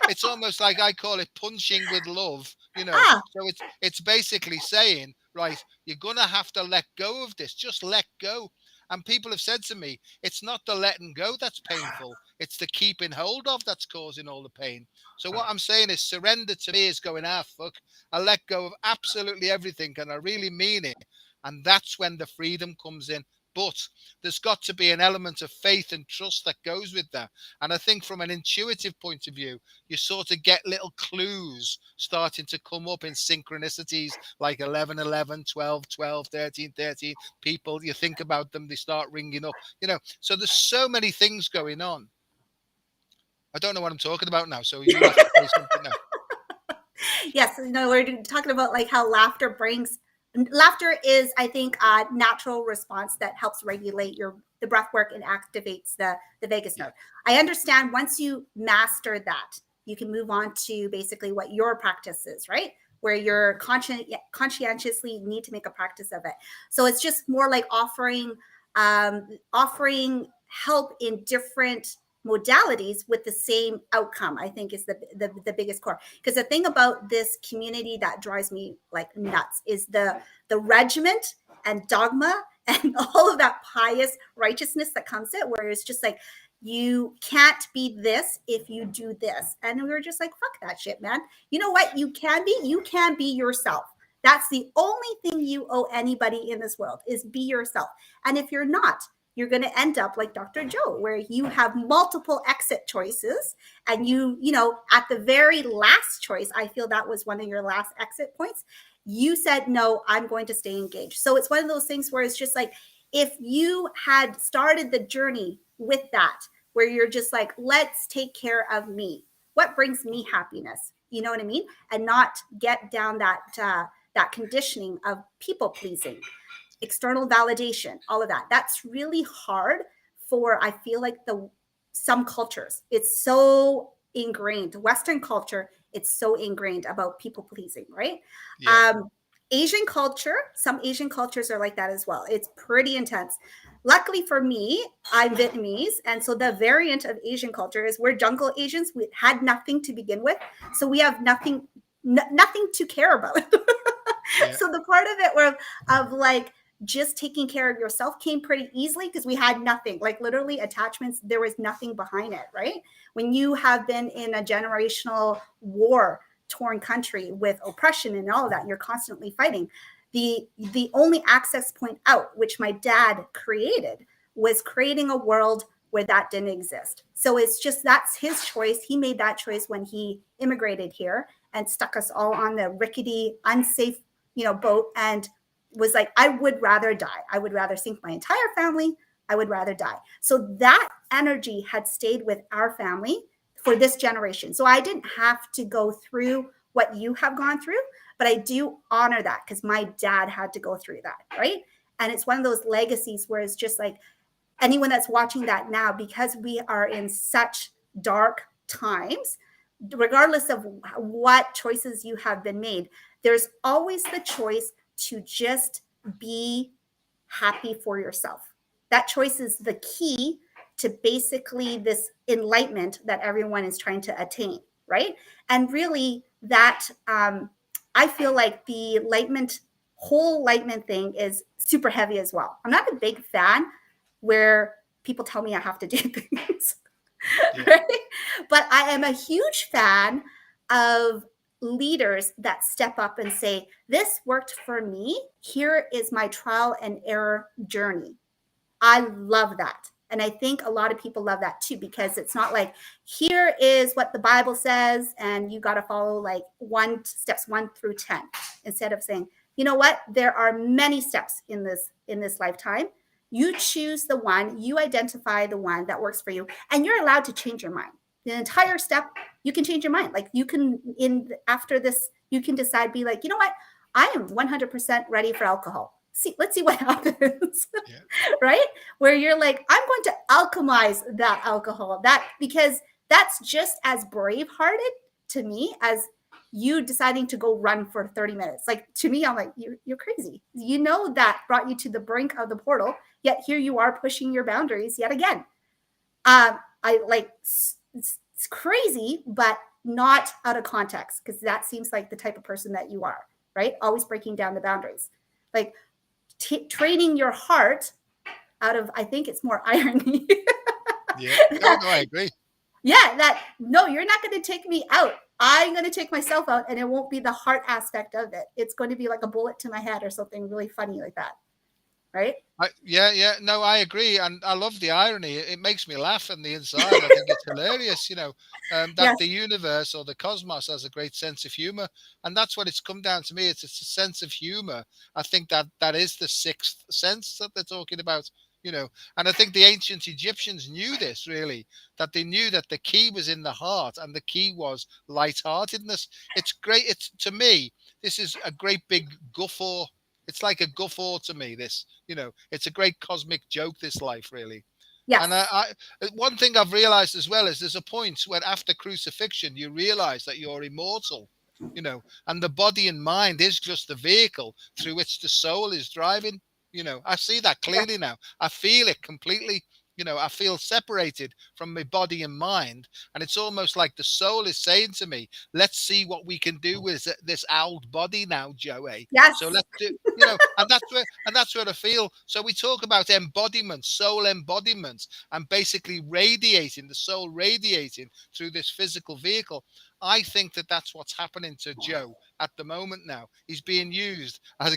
It's almost like, I call it punching with love, Ah, So it's basically saying, right, you're gonna have to let go of this. Just let go. And people have said to me, it's not the letting go that's painful, it's the keeping hold of that's causing all the pain. So what I'm saying is, surrender to me is going, fuck, I let go of absolutely everything, and I really mean it. And that's when the freedom comes in. But there's got to be an element of faith and trust that goes with that. And I think from an intuitive point of view, you sort of get little clues starting to come up in synchronicities, like 11, 11, 12, 12, 13, 13. People, you think about them, they start ringing up, So there's so many things going on. I don't know what I'm talking about now, so you have to say something now. yes. No, we're talking about like how laughter is, I think, a natural response that helps regulate the breath work and activates the vagus nerve. I understand once you master that, you can move on to basically what your practice is, right? Where you're conscientiously need to make a practice of it. So it's just more like offering help in different modalities with the same outcome, I think, is the biggest core. Because the thing about this community that drives me like nuts is the regiment and dogma and all of that pious righteousness that comes in, where it's just like, you can't be this if you do this. And we were just like, fuck that shit, man. You know what? You can be yourself. That's the only thing you owe anybody in this world, is be yourself. And if you're not, you're going to end up like Dr. Joe, where you have multiple exit choices. And at the very last choice, I feel that was one of your last exit points, you said, no, I'm going to stay engaged. So it's one of those things where it's just like, if you had started the journey with that, where you're just like, let's take care of me. What brings me happiness? You know what I mean? And not get down that conditioning of people pleasing, external validation, all of that. That's really hard for, I feel like, some cultures. It's so ingrained. Western culture, it's so ingrained about people pleasing, right? Yeah. Asian culture, some Asian cultures are like that as well. It's pretty intense. Luckily for me, I'm Vietnamese. And so the variant of Asian culture is we're jungle Asians. We had nothing to begin with. So we have nothing to care about. Yeah. So the part of it of like just taking care of yourself came pretty easily, because we had nothing, like literally attachments. There was nothing behind it, right? When you have been in a generational war torn country with oppression and all of that, you're constantly fighting. The only access point out, which my dad created, was creating a world where that didn't exist. So it's just, that's his choice. He made that choice when he immigrated here and stuck us all on the rickety, unsafe, boat, and was like, I would rather die. I would rather sink my entire family. I would rather die. So that energy had stayed with our family for this generation. So I didn't have to go through what you have gone through, but I do honor that because my dad had to go through that, right? And it's one of those legacies where it's just like, anyone that's watching that now, because we are in such dark times, regardless of what choices you have been made, there's always the choice to just be happy for yourself. That choice is the key to basically this enlightenment that everyone is trying to attain, right? And really, that I feel like the whole enlightenment thing is super heavy as well. I'm not a big fan where people tell me I have to do things, Yeah. right? But I am a huge fan of leaders that step up and say, this worked for me. Here is my trial and error journey. I love that. And I think a lot of people love that too, because it's not like, here is what the Bible says, and you got to follow like steps 1 through 10, instead of saying, you know what, there are many steps in this lifetime. You choose the one, you identify the one that works for you, and you're allowed to change your mind. The entire step, you can change your mind. Like you can, after this, you can decide, be like, you know what, I am 100% ready for alcohol. Let's see what happens. Yeah. Right? Where you're like, I'm going to alchemize that alcohol. Because that's just as brave-hearted to me as you deciding to go run for 30 minutes. Like, to me, I'm like, you're crazy. You know, that brought you to the brink of the portal, yet here you are pushing your boundaries yet again. I like, it's crazy, but not out of context, because that seems like the type of person that you are, right? Always breaking down the boundaries. Like, training your heart out of, I think it's more irony. Yeah. No, I agree. Yeah, no, you're not going to take me out. I'm going to take myself out, and it won't be the heart aspect of it. It's going to be like a bullet to my head or something really funny like that. Right? Yeah. No, I agree, and I love the irony. It makes me laugh on the inside. I think it's hilarious, that Yes. the universe or the cosmos has a great sense of humor, and that's what it's come down to me. It's a sense of humor. I think that is the sixth sense that they're talking about. And I think the ancient Egyptians knew this, really, that they knew that the key was in the heart, and the key was lightheartedness. It's great. It's, to me, this is a great big guffaw. It's like a guffaw to me. It's a great cosmic joke, this life, really. Yes. And one thing I've realized as well is there's a point when, after crucifixion, you realize that you're immortal, and the body and mind is just the vehicle through which the soul is driving. I see that clearly now. I feel it completely. I feel separated from my body and mind. And it's almost like the soul is saying to me, let's see what we can do with this old body now, Joey. Yes. So let's do, and that's where I feel. So we talk about embodiment, soul embodiment, and basically the soul radiating through this physical vehicle. I think that that's what's happening to Joe at the moment now. He's being used as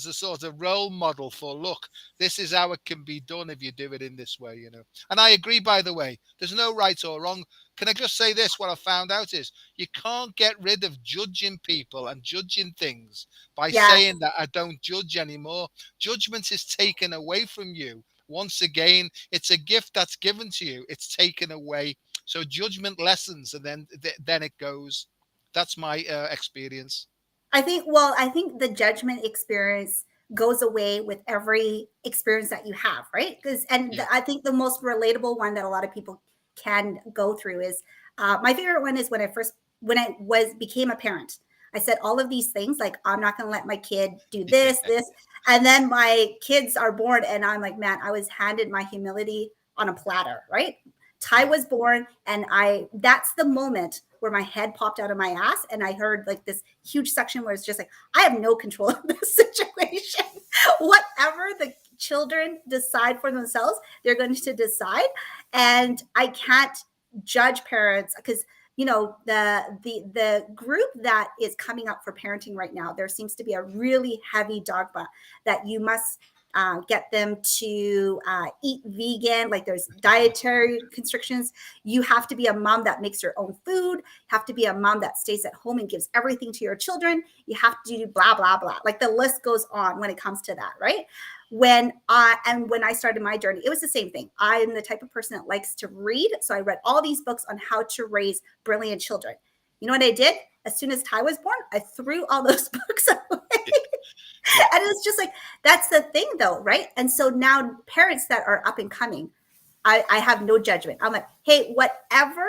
a sort of role model for, look, this is how it can be done if you do it in this way. And I agree, by the way, there's no right or wrong. Can I just say this? What I found out is you can't get rid of judging people and judging things by saying that I don't judge anymore. Judgment is taken away from you. Once again, it's a gift that's given to you. It's taken away. So judgment lessens, and then it goes. That's my experience. I think the judgment experience goes away with every experience that you have, right? Yeah. I think the most relatable one that a lot of people can go through is, my favorite one is when I became a parent. I said all of these things, like, I'm not going to let my kid do this, and then my kids are born, and I'm like, man, I was handed my humility on a platter, right? Ty was born, and that's the moment where my head popped out of my ass, and I heard like this huge section where it's just like, I have no control of this situation. Whatever the children decide for themselves, they're going to decide. And I can't judge parents, because the group that is coming up for parenting right now, there seems to be a really heavy dogma that you must get them to eat vegan. Like, there's dietary constrictions. You have to be a mom that makes your own food. You have to be a mom that stays at home and gives everything to your children. You have to do blah, blah, blah. Like, the list goes on when it comes to that, right? When I started my journey, it was the same thing. I'm the type of person that likes to read. So I read all these books on how to raise brilliant children. You know what I did? As soon as Ty was born, I threw all those books away. And it's just like, that's the thing though, right? And so now parents that are up and coming, I have no judgment. I'm like, hey, whatever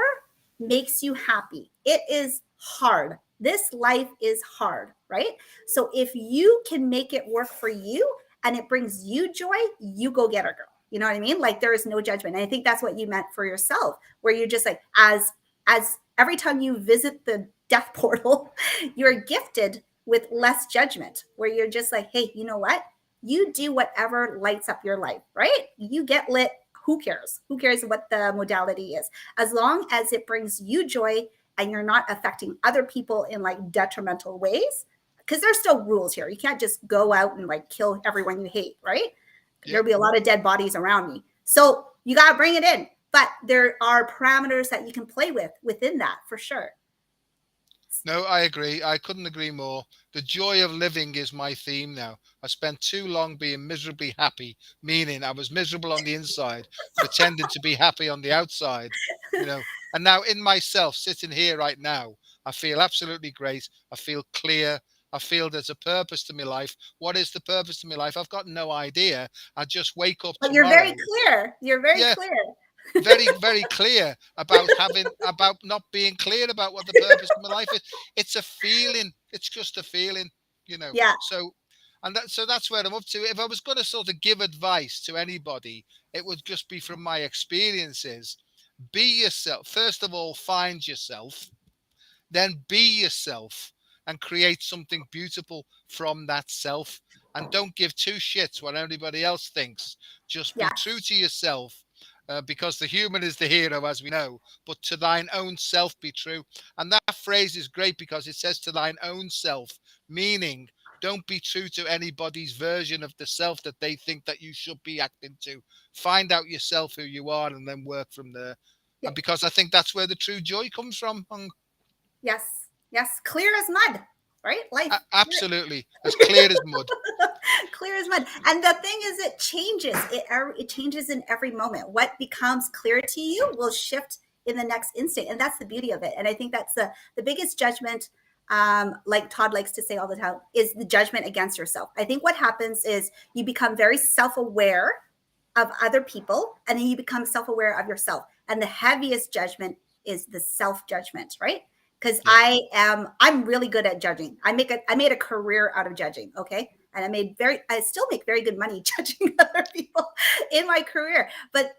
makes you happy. It is hard. This life is hard. right? So if you can make it work for you and it brings you joy, you go get it, girl. You know what I mean? Like there is no judgment. And I think that's what you meant for yourself, where you're just like, as every time you visit the death portal, you're gifted with less judgment, where you're just like, hey, you know what? You do whatever lights up your life, right? You get lit. Who cares? Who cares what the modality is? As long as it brings you joy and you're not affecting other people in like detrimental ways, because there's still rules here. You can't just go out and like kill everyone you hate, right? Yeah. There'll be a lot of dead bodies around me. So you got to bring it in. But there are parameters that you can play with within that for sure. No, I agree. I couldn't agree more. The joy of living is my theme now. I spent too long being miserably happy, meaning I was miserable on the inside, pretending to be happy on the outside, you know. And now in myself, sitting here right now, I feel absolutely great. I feel clear. I feel there's a purpose to my life. What is the purpose to my life? I've got no idea. I just wake up But you're very tomorrow. clear. You're very Yeah, clear. very clear about not being clear about what the purpose of my life is. It's a feeling. It's just a feeling, you know. Yeah. So, and that's where I'm up to. If I was going to sort of give advice to anybody, it would just be from my experiences. Be yourself. First of all, find yourself, then be yourself and create something beautiful from that self. And don't give two shits what anybody else thinks. Just be Yeah. true to yourself, because the human is the hero, as we know, but to thine own self be true. And that phrase is great because it says to thine own self, meaning don't be true to anybody's version of the self that they think that you should be acting to. Find out yourself, who you are, and then work from there. Yeah. And because I think that's where the true joy comes from. Yes. Yes. Clear as mud, right? Life. Absolutely. As clear as mud. Clear as mud. And the thing is, it changes. It changes in every moment. What becomes clear to you will shift in the next instant. And that's the beauty of it. And I think that's the biggest judgment, like Todd likes to say all the time, is the judgment against yourself. I think what happens is you become very self-aware of other people, and then you become self-aware of yourself. And the heaviest judgment is the self-judgment, right? Because Yeah. I'm really good at judging. I made a career out of judging. Okay. And I still make very good money judging other people in my career. But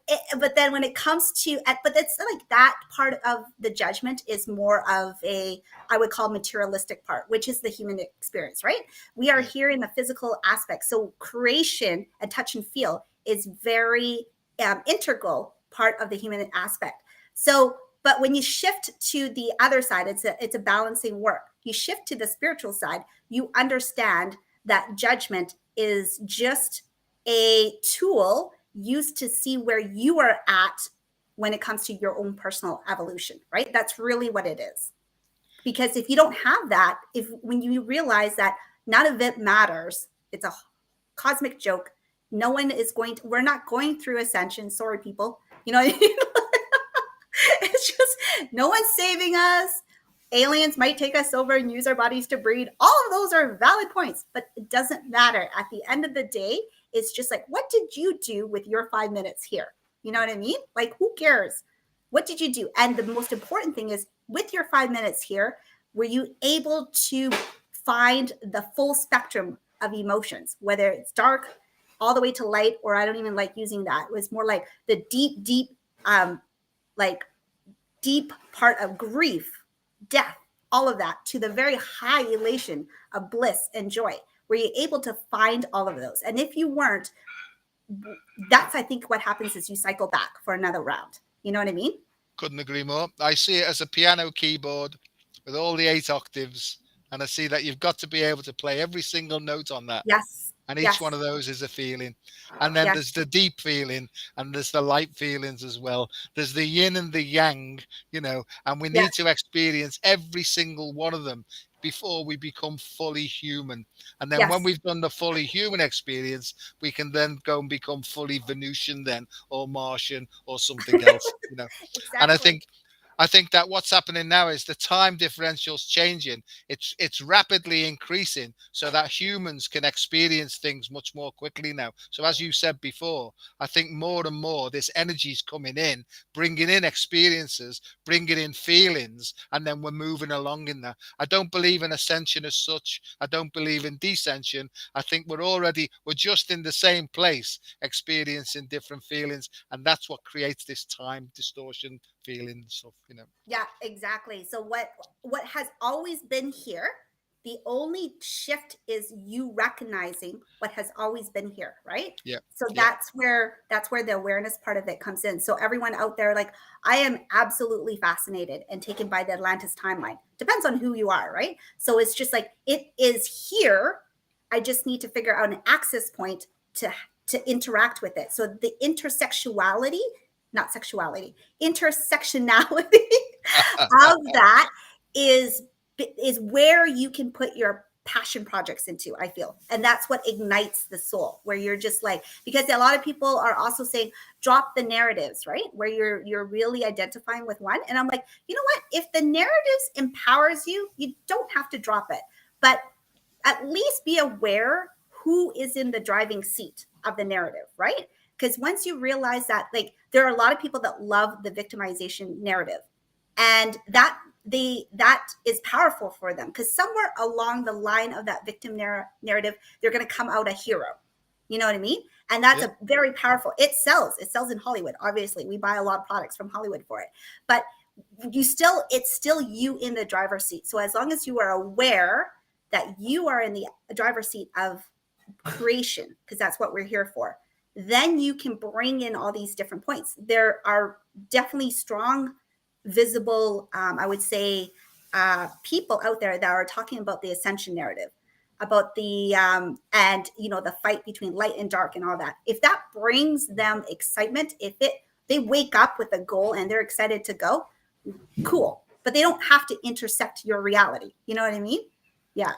then when it comes to, but it's like that part of the judgment is more of I would call materialistic part, which is the human experience, right? We are Yeah. here in the physical aspect. So creation and touch and feel is very integral part of the human aspect. So, but when you shift to the other side, it's a balancing work. You shift to the spiritual side, you understand that judgment is just a tool used to see where you are at when it comes to your own personal evolution, right? That's really what it is. Because if you don't have that, when you realize that none of it matters, it's a cosmic joke. No one is we're not going through ascension. Sorry, people. You know what I mean? It's just no one's saving us. Aliens might take us over and use our bodies to breed. All of those are valid points, but it doesn't matter. At the end of the day, it's just like, what did you do with your 5 minutes here? You know what I mean? Like, who cares? What did you do? And the most important thing is, with your 5 minutes here, were you able to find the full spectrum of emotions, whether it's dark all the way to light, or I don't even like using that. It was more like the deep, like deep part of grief, death, all of that, to the very high elation of bliss and joy. Were you able to find all of those? And if you weren't, that's, I think, what happens is you cycle back for another round. You know what I mean? Couldn't agree more. I see it as a piano keyboard with all the 8 octaves, and I see that you've got to be able to play every single note on that. Yes. And each Yes. one of those is a feeling. And then Yes. there's the deep feeling, and there's the light feelings as well. There's the yin and the yang, and we Yes. need to experience every single one of them before we become fully human. And then when Yes. we've done the fully human experience, we can then go and become fully Venusian then, or Martian, or something else. And I Exactly. think I think that what's happening now is the time differential's changing. It's rapidly increasing so that humans can experience things much more quickly now. So as you said before, I think more and more this energy's coming in, bringing in experiences, bringing in feelings, and then we're moving along in that. I don't believe in ascension as such. I don't believe in descension. I think we're just in the same place, experiencing different feelings, and that's what creates this time distortion feeling stuff, you know. Yeah, exactly. So what has always been here, the only shift is you recognizing what has always been here, right? Yeah, So yeah, that's where the awareness part of it comes in. So everyone out there, like, I am absolutely fascinated and taken by the Atlantis timeline. Depends on who you are, right? So it's just like it is here. I just need to figure out an access point to interact with it. So the intersexuality, not sexuality, intersectionality of that is where you can put your passion projects into, I feel. And that's what ignites the soul, where you're just like, because a lot of people are also saying drop the narratives, right? Where you're really identifying with one. And I'm like, you know what? If the narratives empowers you, you don't have to drop it. But at least be aware who is in the driving seat of the narrative, right? Because once you realize that, like, there are a lot of people that love the victimization narrative, and that is powerful for them, because somewhere along the line of that victim narrative, they're going to come out a hero. You know what I mean? And that's yeah. a very powerful. It sells in Hollywood. Obviously, we buy a lot of products from Hollywood for it, but it's still you in the driver's seat. So as long as you are aware that you are in the driver's seat of creation, because that's what we're here for, then you can bring in all these different points. There are definitely strong, visible, I would say, people out there that are talking about the ascension narrative, about the and the fight between light and dark and all that. If that brings them excitement, if they wake up with a goal and they're excited to go, cool. But they don't have to intersect your reality. You know what I mean? Yeah.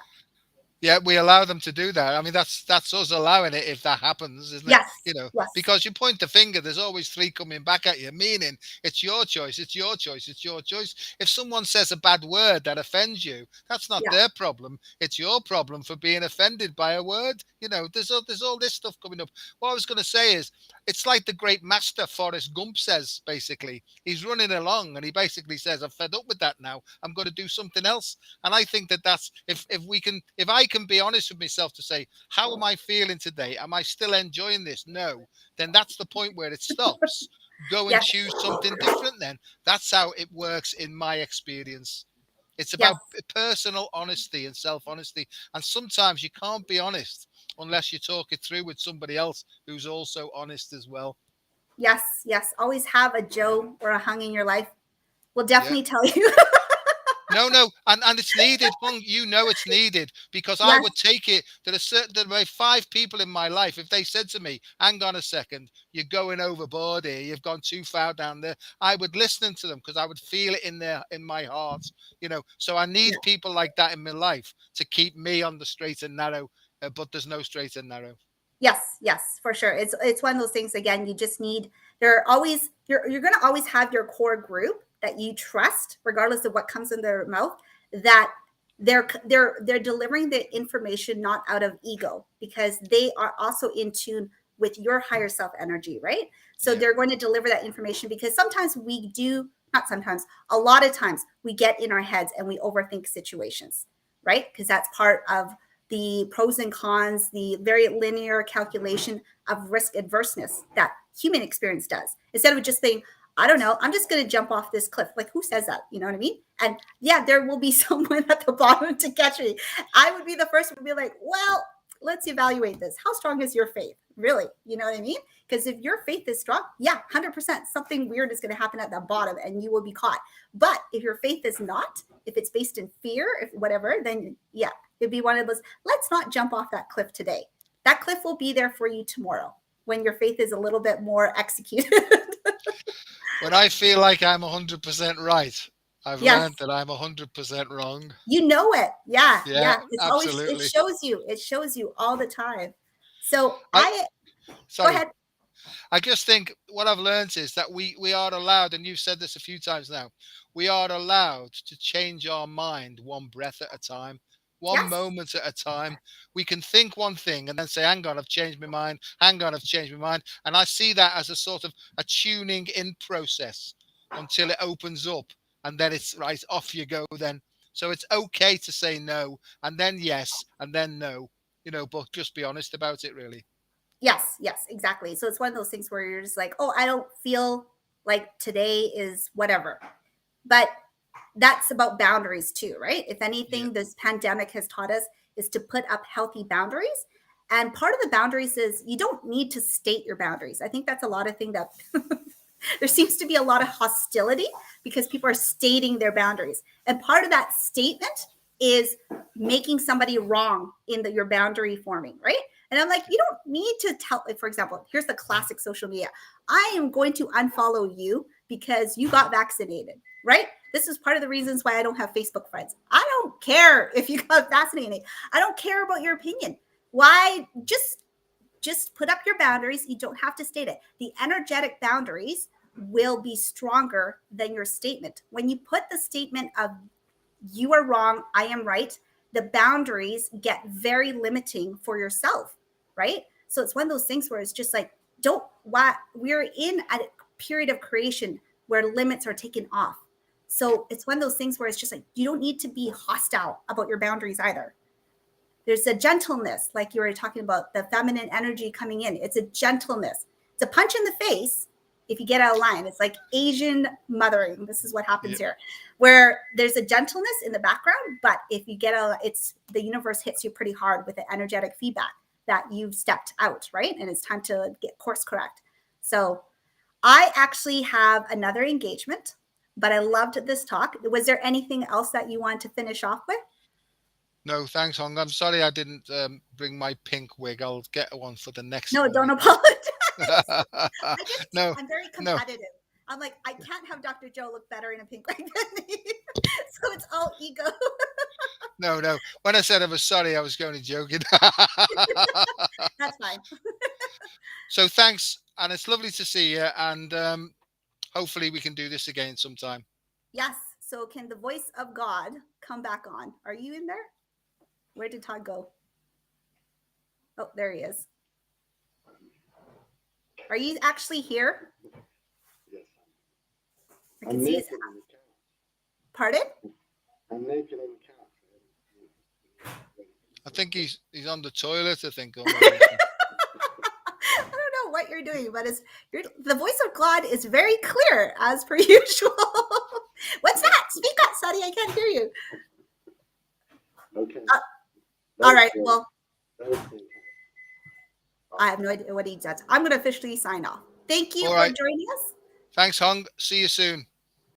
Yeah, we allow them to do that. I mean, that's us allowing it if that happens, isn't it? Yes. You know, Yes. because you point the finger, there's always three coming back at you, meaning it's your choice, it's your choice, it's your choice. If someone says a bad word that offends you, that's not Yeah. their problem. It's your problem for being offended by a word. You know, there's all this stuff coming up. What I was going to say is, it's like the great master Forrest Gump says, basically. He's running along and he basically says, I'm fed up with that now. I'm going to do something else. And I think that that's if I can be honest with myself to say, how am I feeling today? Am I still enjoying this? No. Then that's the point where it stops. Go and Yes. choose something different. Then that's how it works in my experience. It's Yes. about personal honesty and self honesty. And sometimes you can't be honest unless you talk it through with somebody else who's also honest as well. Yes. Yes. Always have a Joe or a Hung in your life. We'll Yeah. definitely tell you. No, and it's needed. Hung, you know it's needed because I Yes. would take it that there were 5 people in my life. If they said to me, "Hang on a second, you're going overboard here. You've gone too far down there," I would listen to them because I would feel it in my heart. You know, so I need Yeah. people like that in my life to keep me on the straight and narrow. But there's no straight and narrow. Yes, yes, for sure. It's one of those things. Again, you just need. There are always you're going to always have your core group that you trust, regardless of what comes in their mouth. That they're delivering the information not out of ego, because they are also in tune with your higher self energy, right? So Yeah, they're going to deliver that information, because sometimes we do, not sometimes, a lot of times we get in our heads and we overthink situations, right? Because that's part of the pros and cons, the very linear calculation of risk adverseness that human experience does. Instead of just saying, I don't know, I'm just going to jump off this cliff. Like, who says that? You know what I mean? And yeah, there will be someone at the bottom to catch me. I would be the first one to be like, well, let's evaluate this. How strong is your faith? Really? You know what I mean? Because if your faith is strong, yeah, 100%, something weird is going to happen at the bottom and you will be caught. But if your faith is not, if it's based in fear, if whatever, then yeah, it'd be one of those, let's not jump off that cliff today. That cliff will be there for you tomorrow when your faith is a little bit more executed. when I feel like I'm 100% right, I've Yes, learned that I'm 100% wrong. you know it. Yeah, Yeah, yeah. It's always, it absolutely. shows you. It shows you all the time. So I go sorry. ahead. I just think what I've learned is that we are allowed, and you've said this a few times now, we are allowed to change our mind one breath at a time, one Yes. moment at a time. We can think one thing and then say, hang on, I've changed my mind. Hang on, I've changed my mind. And I see that as a sort of a tuning in process until it opens up. And then it's right, off you go then. So it's okay to say no, and then yes, and then no, but just be honest about it, really. Yes, yes, exactly. So it's one of those things where you're just like, oh, I don't feel like today is whatever. But that's about boundaries too, right? If Yeah. anything, this pandemic has taught us is to put up healthy boundaries. And part of the boundaries is you don't need to state your boundaries. I think that's a lot of thing that there seems to be a lot of hostility because people are stating their boundaries. And part of that statement is making somebody wrong in your boundary forming, right? And I'm like, you don't need to tell, for example, here's the classic social media. I am going to unfollow you because you got vaccinated, right? This is part of the reasons why I don't have Facebook friends. I don't care if you got vaccinated. I don't care about your opinion. Why? Just put up your boundaries. You don't have to state it. The energetic boundaries will be stronger than your statement. When you put the statement of you are wrong, I am right, the boundaries get very limiting for yourself, right? So it's one of those things where it's just like, we're in a period of creation where limits are taken off. So it's one of those things where it's just like, you don't need to be hostile about your boundaries either. There's a gentleness, like you were talking about, the feminine energy coming in. It's a gentleness. It's a punch in the face if you get out of line. It's like Asian mothering. This is what happens here, where there's a gentleness in the background, but if you get it's the universe hits you pretty hard with the energetic feedback that you've stepped out, right? And it's time to get course correct. So I actually have another engagement, but I loved this talk. Was there anything else that you want to finish off with? No, thanks, Hong. I'm sorry I didn't bring my pink wig. I'll get one for the next No, one don't we apologize. No, I'm very no, competitive. I'm like, I can't have Dr. Joe look better in a pink wig than me. So it's all ego. no. When I said I was sorry, I was only joking. That's fine. So thanks, and it's lovely to see you. And hopefully we can do this again sometime. Yes. So can the voice of God come back on? Are you in there? Where did Todd go? Oh, there he is. Are you actually here? Yes. I can see his. Pardon? I'm naked on the couch. I think he's on the toilet. I think. I don't know what you're doing, but the voice of God is very clear as per usual. What's that? Speak up, Sonny. I can't hear you. Okay. All right. Well, that was fantastic. I have no idea what he does. I'm going to officially sign off. Thank you All for right. joining us. Thanks, Hong. See you soon.